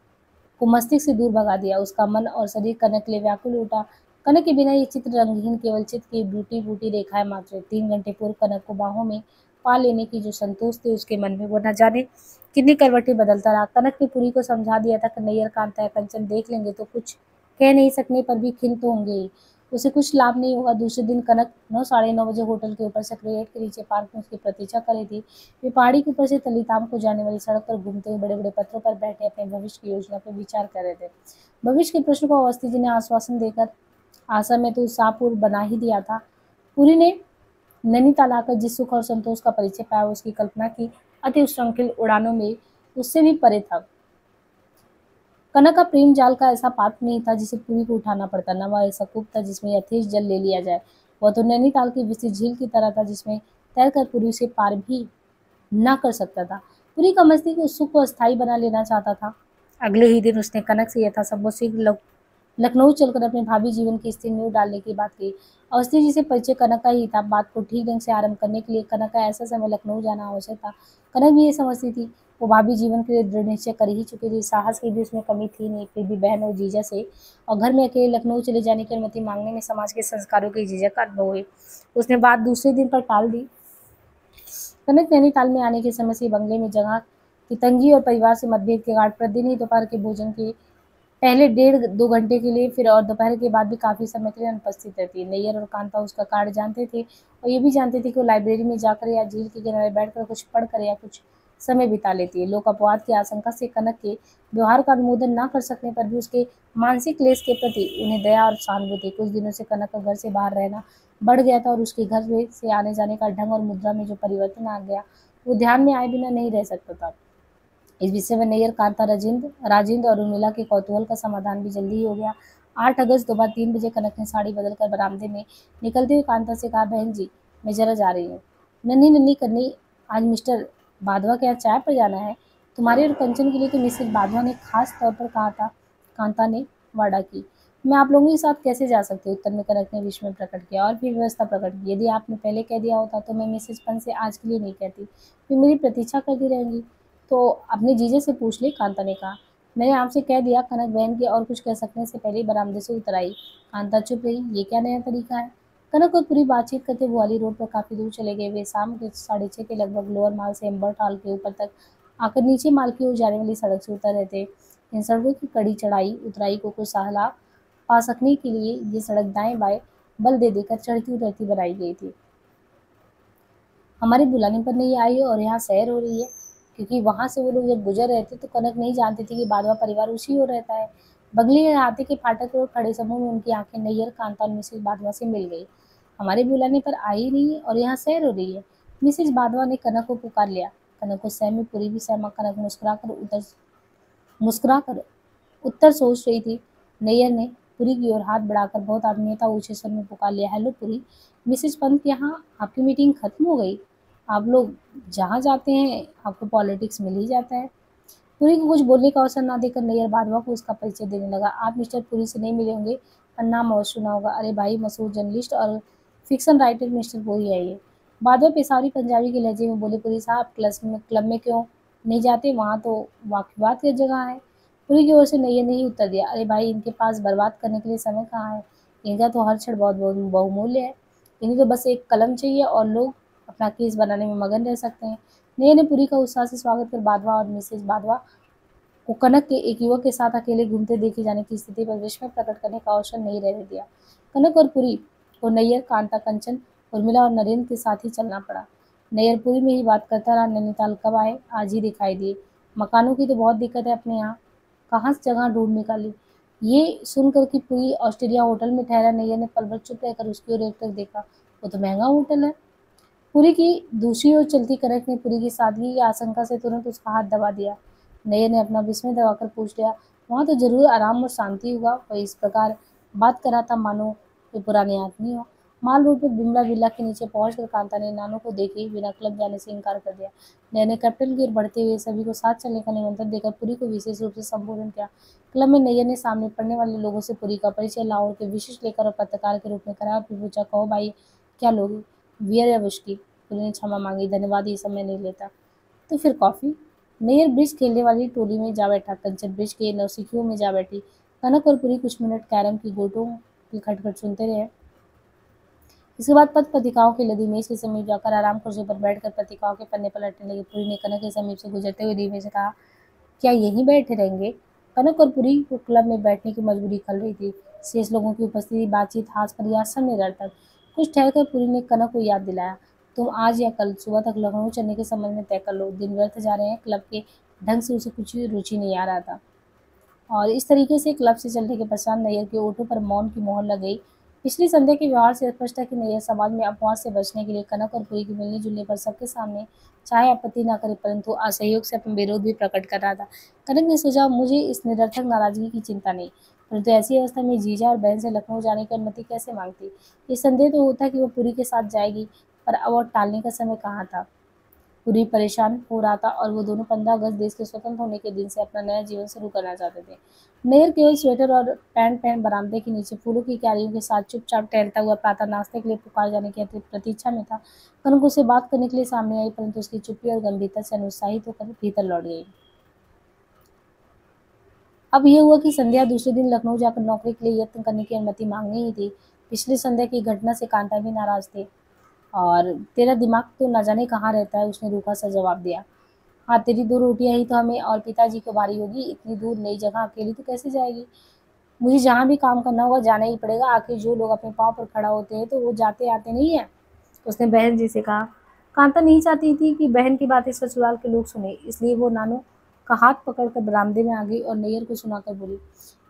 को मस्तिष्क से दूर भगा दिया। उसका मन और शरीर कनक के लिए व्याकुल उठा। कनक के बिना ये चित्र रंगहीन, केवल चित्र की बूटी बूटी रेखाएं मात्र। 3 घंटे पूर्व कनक को बाहों में पा लेने की जो संतोष थे उसके मन में, वो न जाने कितनी करवटें बदलता रहा। कनक ने पुरी को समझा दिया था कि नैयर कांता है, कंचन देख लेंगे तो कुछ कह नहीं सकने पर भी खिन्न तो होंगे ही, उसे कुछ लाभ नहीं होगा। दूसरे दिन कनक 9 साढ़े 9 बजे होटल के ऊपर सेक्रेटरीट के नीचे पार्क में उसकी प्रतीक्षा कर रही थी। वे पहाड़ी के ऊपर से तलीताम को जाने वाली सड़क पर घूमते हुए बड़े बड़े पत्थरों पर बैठे अपने भविष्य की योजना पर विचार कर रहे थे। भविष्य के प्रश्न को अवस्थी जी ने आश्वासन देकर आशा में तो उत्साहपूर्व बना ही दिया था। पुरी ने नैनीताल आकर जिस सुख और संतोष का परिचय पाया उसकी कल्पना की अति श्रृंखल उड़ानों में उससे भी परे था। कनक का प्रेम जाल का ऐसा पात्र नहीं था जिसे पुरी को उठाना पड़ता, न वह ऐसा कूप था जिसमें यथेच जल ले लिया जाए। वह तो नैनीताल की विस्तृत झील की तरह था जिसमें तैरकर पुरी से पार भी न कर सकता था। पुरी का मस्तिष्क उस सुख को अस्थायी बना लेना चाहता था। अगले ही दिन उसने कनक से यथासंभव शीघ्र लखनऊ चलकर अपने भावी जीवन की स्थिति नींव डालने की बात की। अवस्थी जी से परिचय कनक का ही था। बात को ठीक ढंग से आरंभ करने के लिए कनक का ऐसा समय लखनऊ जाना आवश्यक था। कनक भी ये समझती थी। वो भावी जीवन के लिए दृढ़ निश्चय कर ही चुकी थी। साहस की भी उसमें कमी थी नहीं, फिर भी बहन और जीजा से और घर में अकेले लखनऊ चले जाने की अनुमति मांगने में समाज के संस्कारों की झिझक का अनुभव हुई। उसने बात दूसरे दिन पर टाल दी। कनक नैनीताल में आने के समय से बंगले में जगह की तंगी और परिवार से मतभेद के कारण प्रतिदिन ही दोपहर के भोजन के पहले 1.5-2 घंटे के लिए, फिर और दोपहर के बाद भी काफी समय के लिए अनुपस्थित रहती। नैयर और कांता उसका कार्ड जानते थे और ये भी जानते थे कि वो लाइब्रेरी में जाकर या झील के किनारे बैठकर कुछ पढ़ कर या कुछ समय बिता लेती है। लोक अपवाद की आशंका से कनक के व्यवहार का अनुमोदन न कर सकने पर भी उसके मानसिक क्लेश के प्रति उन्हें दया और सहानुभूति। कुछ दिनों से कनक का घर से बाहर रहना बढ़ गया था और उसके घर से आने जाने का ढंग और मुद्रा में जो परिवर्तन आ गया वो ध्यान में आए बिना नहीं रह सकता था। इस विषय में नैयर, कांता, राजेंद्र और उर्मिला के कौतूहल का समाधान भी जल्दी ही हो गया। 8 अगस्त दोपहर 3 बजे कनक ने साड़ी बदलकर बरामदे में निकलते हुए कांता से कहा, बहन जी मैं जरा जा रही हूँ। नन्ही नन्ही करनी, आज मिस्टर बाधवा के यहाँ चाय पर जाना है। तुम्हारे और कंचन के लिए तो मिसेज बाधवा ने खास तौर पर कहा था, कांता ने वादा की। मैं आप लोगों के साथ कैसे जा सकती हूँ? उत्तर में कनक ने विस्मय प्रकट किया और फिर व्यवस्था प्रकट की। यदि आपने पहले कह दिया होता तो मैं मिसेज पंत से आज के लिए नहीं कहती, फिर मेरी प्रतीक्षा करती रहेंगी। तो अपने जीजे से पूछ ले, कांता ने कहा। मैंने आपसे कह दिया, कनक बहन के और कुछ कह सकने से पहले बरामदे से उतर आई। कांता चुप रही। ये क्या नया तरीका है? कनक और पूरी बातचीत करते ग्वाली रोड पर काफी दूर चले गए। वे शाम के 6:30 के लगभग लोअर माल से एम्बर्ट हॉल के ऊपर तक आकर नीचे माल की ओर जाने वाली सड़क से उतर रहे थे। इन सड़कों की कड़ी चढ़ाई उतराई को कुछ सहला पा सकने के लिए ये सड़क दाएं बाएं बल दे देकर चढ़ती उतरती बनाई गई थी। हमारे बुलाने पर नहीं आई और यहाँ सैर हो रही है, क्योंकि वहां से वो लोग जब गुजर रहे थे तो कनक नहीं जानती थी कि बाधवा परिवार उसी ओर रहता है। बगली के हाथी के फाटक पर खड़े समूह में उनकी आंखें नैयर, कांता और मिसेज बाधवा से मिल गई। हमारे बुलाने पर आई नहीं और यहाँ सैर हो रही है। मिसेज बाधवा ने कनक को पुकार लिया। कनक को सहमी, पूरी भी सहमा। कनक मुस्कुराकर उत्तर सोच रही थी। नैयर ने पुरी की ओर हाथ बढ़ाकर बहुत आत्मीयता ऊंचे स्वर में पुकार लिया, हेलो पुरी, मिसेज पंत के यहाँ आपकी मीटिंग खत्म हो गई? आप लोग जहाँ जाते हैं आपको पॉलिटिक्स मिल ही जाता है। पुरी को कुछ बोलने का अवसर ना देकर नैयर बाधवा को उसका परिचय देने लगा। आप मिस्टर पुरी से नहीं मिले होंगे पर नाम अवश्य सुना होगा। अरे भाई, मशहूर जर्नलिस्ट और फिक्शन राइटर मिस्टर पुरी है ये। बाधवा पेशावरी पंजाबी के लहजे में बोले, पुरी साहब क्लब में क्यों नहीं जाते? वहाँ तो वाकबात की जगह है। पुरी की ओर से नैयर ने ही उत्तर दिया, अरे भाई, इनके पास बर्बाद करने के लिए समय कहाँ है? इनका तो हर क्षण बहुत बहुमूल्य है। इन्हें तो बस एक कलम चाहिए और लोग अपना केस बनाने में मगन रह सकते हैं। नैयर ने पुरी का उत्साह से स्वागत कर बाधवा और मिसेज बाधवा को कनक के एक युवक के साथ अकेले घूमते देखे जाने की स्थिति पर विस्मय प्रकट करने का अवसर नहीं रहने दिया। कनक और पुरी को नैयर, कांता, कंचन, उर्मिला और नरेंद्र के साथ ही चलना पड़ा। नैयर पुरी में ही बात करता रहा, नैनीताल कब आए? आज ही दिखाई दिए। मकानों की तो बहुत दिक्कत है अपने यहाँ, कहाँ से जगह ढूंढ निकाली? ये सुनकर कि पुरी ऑस्ट्रेलिया होटल में ठहरा, नैयर ने पल भर चुप रहकर उसकी ओर एकटक देखा। वो तो महंगा होटल है। पुरी की दूसरी ओर चलती कनक ने पुरी की सादगी की आशंका से तुरंत उसका हाथ दबा दिया। नैयर ने अपना विस्मय दबाकर पूछ लिया, वहाँ तो जरूर आराम और शांति होगा? वह इस प्रकार बात कर रहा था मानो कोई पुराने आदमी हो। माल रोड पर बिमला विला के नीचे पहुंचकर कांता ने नानों को देखे बिना क्लब जाने से इनकार कर दिया। नैयर ने कैप्टन की ओर बढ़ते हुए सभी को साथ चलने का निमंत्रण देकर पुरी को विशेष रूप से संबोधन किया। क्लब में नैयर ने सामने पढ़ने वाले लोगों से पुरी का परिचय लाहौर के विशिष्ट लेखक और पत्रकार के रूप में कराया। फिर पूछा, कहो भाई, क्या लोगे, बियर या विस्की? पुरी ने क्षमा मांगी, धन्यवाद, ये सब मैं नहीं लेता। तो फिर कॉफी? नैयर ब्रिज खेलने वाली टोली में जा बैठा। कंचन ब्रिज के नौसिखियों में जा बैठी। कनक और पुरी कुछ मिनट कैरम की गोटों की खटखट सुनते रहे। इसके बाद पत्र पत्रिकाओं की लदी मेज के समीप जाकर आराम कुर्सी पर बैठकर पत्रिकाओं के पन्ने पलटने लगे। पुरी ने कनक के समीप से गुजरते हुए धीमे से कहा, क्या यहीं बैठे रहेंगे? कनक और पुरी को क्लब में बैठने की मजबूरी खल रही थी। शेष लोगों की उपस्थिति, बातचीत, हास परिहास सब निरर्थक। कुछ ठहरकर पुरी ने कनक को याद दिलाया, तुम आज या कल सुबह तक लखनऊ चलने के संबंध में तय कर लो। दिन व्यर्थ जा रहे हैं। क्लब के ढंग से उसे कुछ रुचि नहीं आ रहा था। और इस तरीके से क्लब से चलने के पश्चात नैयर के ओठों पर मौन की मोहर लग गई। पिछली संध्या के व्यवहार से स्पष्ट है कि नैयर समाज में अपवाद से बचने के लिए कनक और पुरी के मिलने जुलने पर सबके सामने चाहे आपत्ति न करे परंतु असहयोग से अपना विरोध भी प्रकट कर रहा था। कनक ने सोचा, मुझे इस निरर्थक नाराजगी की चिंता नहीं, परंतु ऐसी अवस्था में जीजा और बहन से लखनऊ जाने की अनुमति कैसे मांगती? ये संदेह तो होता कि वो पुरी के साथ जाएगी, पर अब और टालने का समय कहाँ था। पूरी परेशान हो रहा था और वो दोनों 15 अगस्त देश के स्वतंत्र होने के दिन से अपना नया जीवन शुरू करना चाहते थे। नैयर केवल स्वेटर और पैंट पहन बरामदे के नीचे फूलों की क्यारियों के साथ चुपचाप टहलता हुआ प्रातः नाश्ते के लिए पुकार जाने की अतिरिक्त प्रतीक्षा में था। कनक उससे बात करने के लिए सामने आई, परंतु उसकी चुप्पी और गंभीरता से अनुत्साहित होकर भीतर लौट गई। अब यह हुआ कि संध्या दूसरे दिन लखनऊ जाकर नौकरी के लिए यत्न करने की अनुमति मांगनी ही थी। पिछली संध्या की घटना से कांता भी नाराज थे। और तेरा दिमाग तो न जाने कहाँ रहता है, उसने रूखा सा जवाब दिया। हाँ, तेरी 2 रोटियां ही तो हमें और पिताजी को बारी होगी। इतनी दूर नई जगह अकेली तो कैसे जाएगी? मुझे जहाँ भी काम करना होगा जाना ही पड़ेगा। आखिर जो लोग अपने पाँव पर खड़ा होते हैं तो वो जाते आते नहीं है, उसने बहन जी से कहा। कांता नहीं चाहती थी कि बहन की बातें ससुराल के लोग सुने, इसलिए वो नानू का हाथ पकड़कर बरामदे में आ गई और नैयर को सुनाकर बोली,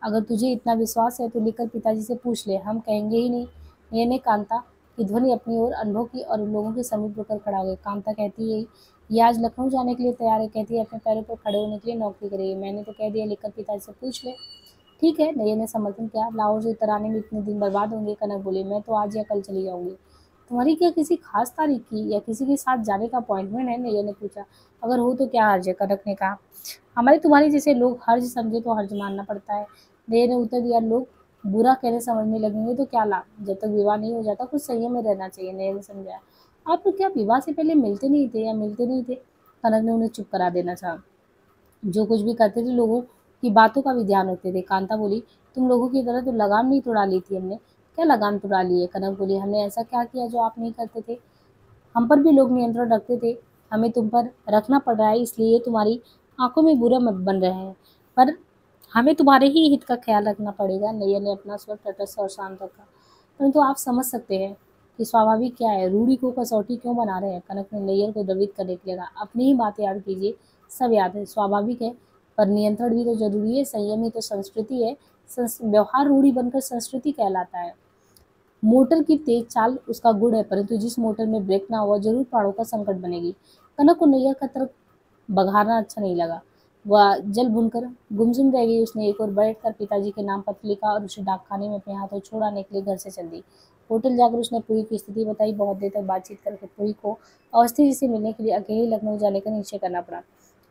अगर तुझे इतना विश्वास है तो लेकर पिताजी से पूछ ले, हम कहेंगे ही नहीं। नैयर ने कांता की ध्वनि अपनी ओर अनुभव की और उन लोगों के समीप रुकर खड़ा हो गई। कांता कहती है ये आज लखनऊ जाने के लिए तैयार है, कहती है अपने पैरों पर खड़े होने के लिए नौकरी करेगी। मैंने तो कह दिया लेकर पिताजी से पूछ ले। ठीक है, नैयर ने समर्थन किया। लाहौर से उतर आने में इतने दिन बर्बाद होंगे। कनक बोली, मैं तो आज या कल चली जाऊंगी। तुम्हारी क्या किसी खास तारीख की या किसी के साथ जाने का अपॉइंटमेंट है? नैयर ने पूछा। अगर हो तो क्या हर्ज है, कनक ने कहा। हमारे तुम्हारे जैसे लोग हर्ज समझे तो हर्ज मानना पड़ता है। नैयर ने उत्तर दिया, लोग बुरा कहने समझने लगेंगे तो क्या लाभ, जब तक विवाह नहीं हो जाता कुछ संयम में रहना चाहिए। नैयर ने समझाया। आप लोग क्या विवाह से पहले मिलते नहीं थे या मिलते नहीं थे? कनक ने उन्हें चुप करा देना चाहा। जो कुछ भी करते थे लोगों की बातों का भी ध्यान रखते थे। कांता बोली, तुम लोगों की तरह तो लगाम नहीं तोड़ा ली थी हमने। क्या लगाम तोड़ा ली है? कनक बोली, हमने ऐसा क्या किया जो आप नहीं करते थे? हम पर भी लोग नियंत्रण रखते थे, हमें तुम पर रखना पड़ रहा है, इसलिए तुम्हारी आंखों में बुरा मत बन रहे हैं, पर हमें तुम्हारे ही हित का ख्याल रखना पड़ेगा। नैयर ने अपना स्वर तटस्थ और शांत रखा। परंतु आप समझ सकते हैं कि स्वाभाविक क्या है, रूढ़ी को कसौटी क्यों बना रहे हैं? कनक ने नैयर को द्रवित करने के लिए कहा। अपनी ही बात याद कीजिए, सब याद है, स्वाभाविक है, पर नियंत्रण भी तो जरूरी है, संयम ही तो संस्कृति है। व्यवहार रूढ़ी बनकर संस्कृति कहलाता है। मोटर की तेज चाल उसका गुण है, परंतु जिस मोटर में ब्रेक ना हुआ जरूर पहाड़ों का संकट बनेगी। कनक को नैयर का तर्क बघारना अच्छा नहीं लगा। वह जल भुनकर गुमसुम रह गई। उसने एक और बैठकर पिताजी के नाम पत्र लिखा और उसे डाकखाने में अपने हाथों छोड़ आने के लिए घर से चल दी। होटल जाकर उसने पुरी की स्थिति बताई। बहुत देर तक बातचीत करके पुरी को अवस्थी जी से मिलने के लिए अकेले लखनऊ जाने का निश्चय करना पड़ा।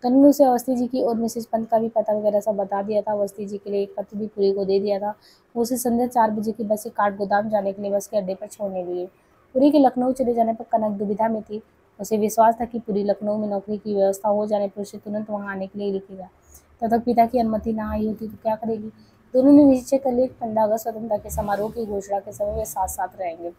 कन्नू ने उसे अवस्थी जी की और मिसेज पंत का भी पता वगैरह सब बता दिया था। अवस्थी जी के लिए एक पत्र भी पुरी को दे दिया था। वो उसे संध्या 4 बजे की बस से काठगोदाम जाने के लिए बस के अड्डे पर छोड़ने लगी। पुरी के लखनऊ चले जाने पर कनक दुविधा में थी। उसे विश्वास था कि पुरी लखनऊ में नौकरी की व्यवस्था हो जाने पर उसे तुरंत वहां आने के लिए लिखेगा। तब तक पिता की अनुमति ना आई होती तो क्या करेगी? दोनों ने निश्चय कर लिया कि 15 अगस्त स्वतंत्रता के समारोह की घोषणा के समय वे साथ साथ रहेंगे।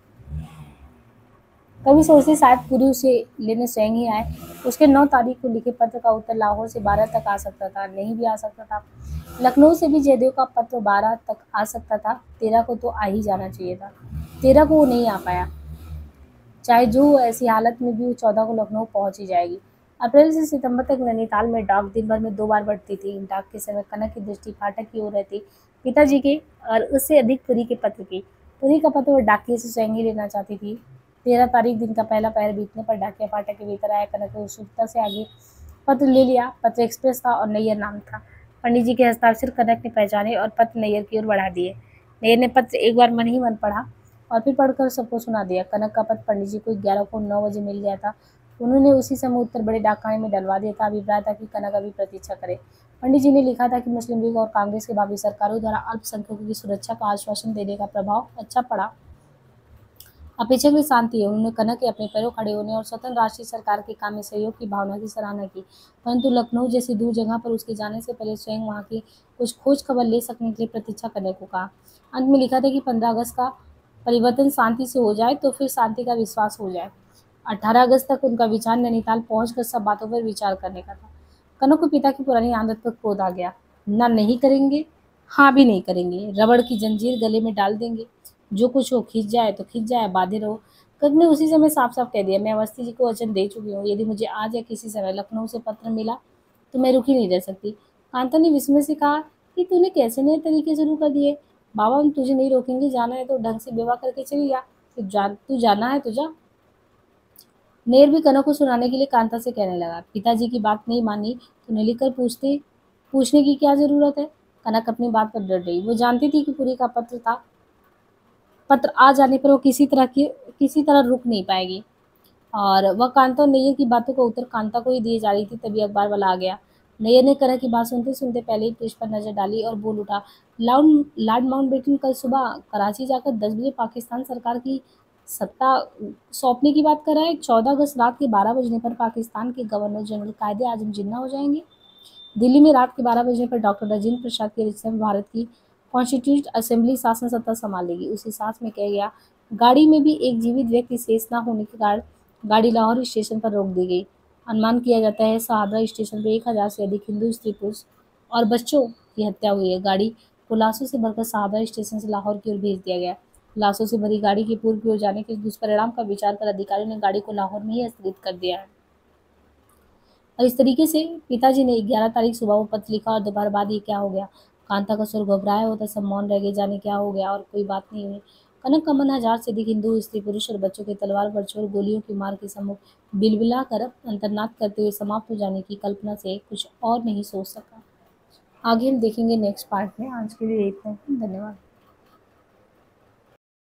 कभी सोचती शायद पूरी उसे लेने स्वयं ही आए। उसके 9 तारीख को लिखे पत्र का उत्तर लाहौर से 12 तक आ सकता था, नहीं भी आ सकता था। लखनऊ से भी जयदेव का पत्र 12 तक आ सकता था। 13 को तो आ ही जाना चाहिए था। 13 को वो नहीं आ पाया। चाहे जो हो, ऐसी हालत में भी वो 14 को लखनऊ पहुंच ही जाएगी। अप्रैल से सितंबर तक नैनीताल में डाक दिन भर में 2 बार बढ़ती थी। डाक के समय कनक की दृष्टि फाटक की ओर रहती, पिताजी के और उससे अधिक पुरी के पत्र की। पुरी का पत्र वह डाकिये से स्वयं ही लेना चाहती थी। 13 तारीख दिन का पहला पहर बीतने पर डाकिया फाटक के भीतर आया। कनक ने उत्सुकता से आगे पत्र ले लिया। पत्र एक्सप्रेस था और नैयर नाम था। पंडित जी के हस्ताक्षर कनक ने पहचाने और पत्र नैयर की ओर बढ़ा दिए। नैयर ने पत्र एक बार मन ही मन पढ़ा और फिर पढ़कर सबको सुना दिया। कनक का पत्र पंडित जी को 11 को 9 बजे मिल गया था। उन्होंने उसी समय उत्तर बड़े डाकखाने में डलवा दिया था। अभिप्राय था कि कनक अभी प्रतीक्षा करे। पंडित जी ने लिखा था कि मुस्लिम लीग और कांग्रेस के भावी सरकारों द्वारा अल्पसंख्यकों की सुरक्षा का आश्वासन देने का प्रभाव अच्छा पड़ा। अपेक्षाकृत शांति है। उन्होंने कनक के अपने पैरों खड़े होने और स्वतंत्र राष्ट्रीय सरकार के काम में सहयोग की भावना की सराहना की, परंतु लखनऊ जैसी दूर जगह पर उसके जाने से पहले स्वयं वहां की कुछ खोज खबर ले सकने के लिए प्रतीक्षा करने को कहा। अंत में लिखा था कि 15 अगस्त का परिवर्तन शांति से हो जाए तो फिर शांति का विश्वास हो जाए। 18 अगस्त तक उनका विचार नैनीताल पहुंचकर सब बातों पर विचार करने का था। कनक को पिता की पुरानी आदत पर क्रोध आ गया। ना नहीं करेंगे, हाँ भी नहीं करेंगे, रबड़ की जंजीर गले में डाल देंगे। जो कुछ हो खींच जाए तो खींच जाए, बांधे रहो। कनक ने उसी समय साफ साफ कह दिया, मैं अवस्थी जी को वचन दे चुकी हूँ, यदि मुझे आज या किसी समय लखनऊ से पत्र मिला तो मैं रुकी नहीं रह सकती। कांता ने विस्मय से कहा कि तूने कैसे नए तरीके शुरू कर दिए? बाबा हम तुझे नहीं रोकेंगे, जाना है तो ढंग से विवाह करके चली जा। तू जाना है तो जा। नेर भी कनक को सुनाने के लिए कांता से कहने लगा, पिताजी की बात नहीं मानी तो नहीं लिखकर पूछने की क्या जरूरत है? कनक अपनी बात पर डर रही। वो जानती थी कि पुरी का पत्र आ जाने पर वो किसी तरह रुक नहीं पाएगी और वह कांता और नैयर की बातों का उत्तर कांता को ही दिए जा रही थी। तभी अखबार वाला आ गया। नैयर ने कनक की बात सुनते सुनते पहले ही पृष्ठ पर नजर डाली और बोल उठा, लॉर्ड माउंटबेटन कल सुबह कराची जाकर 10 बजे पाकिस्तान सरकार की सत्ता सौंपने की बात कर रहा है। 14 अगस्त रात के 12 बजने पर पाकिस्तान के गवर्नर जनरल कायदे आजम जिन्ना हो जाएंगे। दिल्ली में रात के 12 बजने पर डॉक्टर राजेंद्र प्रसाद की अध्यक्षता में भारत की कॉन्स्टिट्यूट असेंबली शासन सत्ता संभालेगी। उसी सांस में कह गया। गाड़ी में भी एक जीवित व्यक्ति शेष न होने के कारण गाड़ी लाहौर स्टेशन पर रोक दी गई। अनुमान किया जाता है शहादरा स्टेशन पर 1000 से अधिक हिंदू स्त्री पुरुष और बच्चों की हत्या हुई है। गाड़ी को लाशों से भरकर शहादरा स्टेशन से लाहौर की ओर भेज दिया गया। लाशों से भरी गाड़ी के पूर्व की ओर जाने के दुष्परिणाम का विचार कर अधिकारियों ने गाड़ी को लाहौर में ही स्थगित कर दिया है। और इस तरीके से पिताजी ने 11 तारीख सुबह वो पत्र लिखा और दोपहर बाद ये क्या हो गया। कांता का स्वर घबराया होता, सब मौन रह गए, जाने क्या हो गया और कोई बात नहीं हुई। कनक का मन 1000 से अधिक हिंदू स्त्री पुरुष और बच्चों के तलवार बरछी और गोलियों की मार के सम्मुख बिलबिला कर अंतर्नाद करते हुए समाप्त हो जाने की कल्पना से कुछ और नहीं सोच सका। आगे हम देखेंगे नेक्स्ट पार्ट में। आज के लिए इतना ही। धन्यवाद।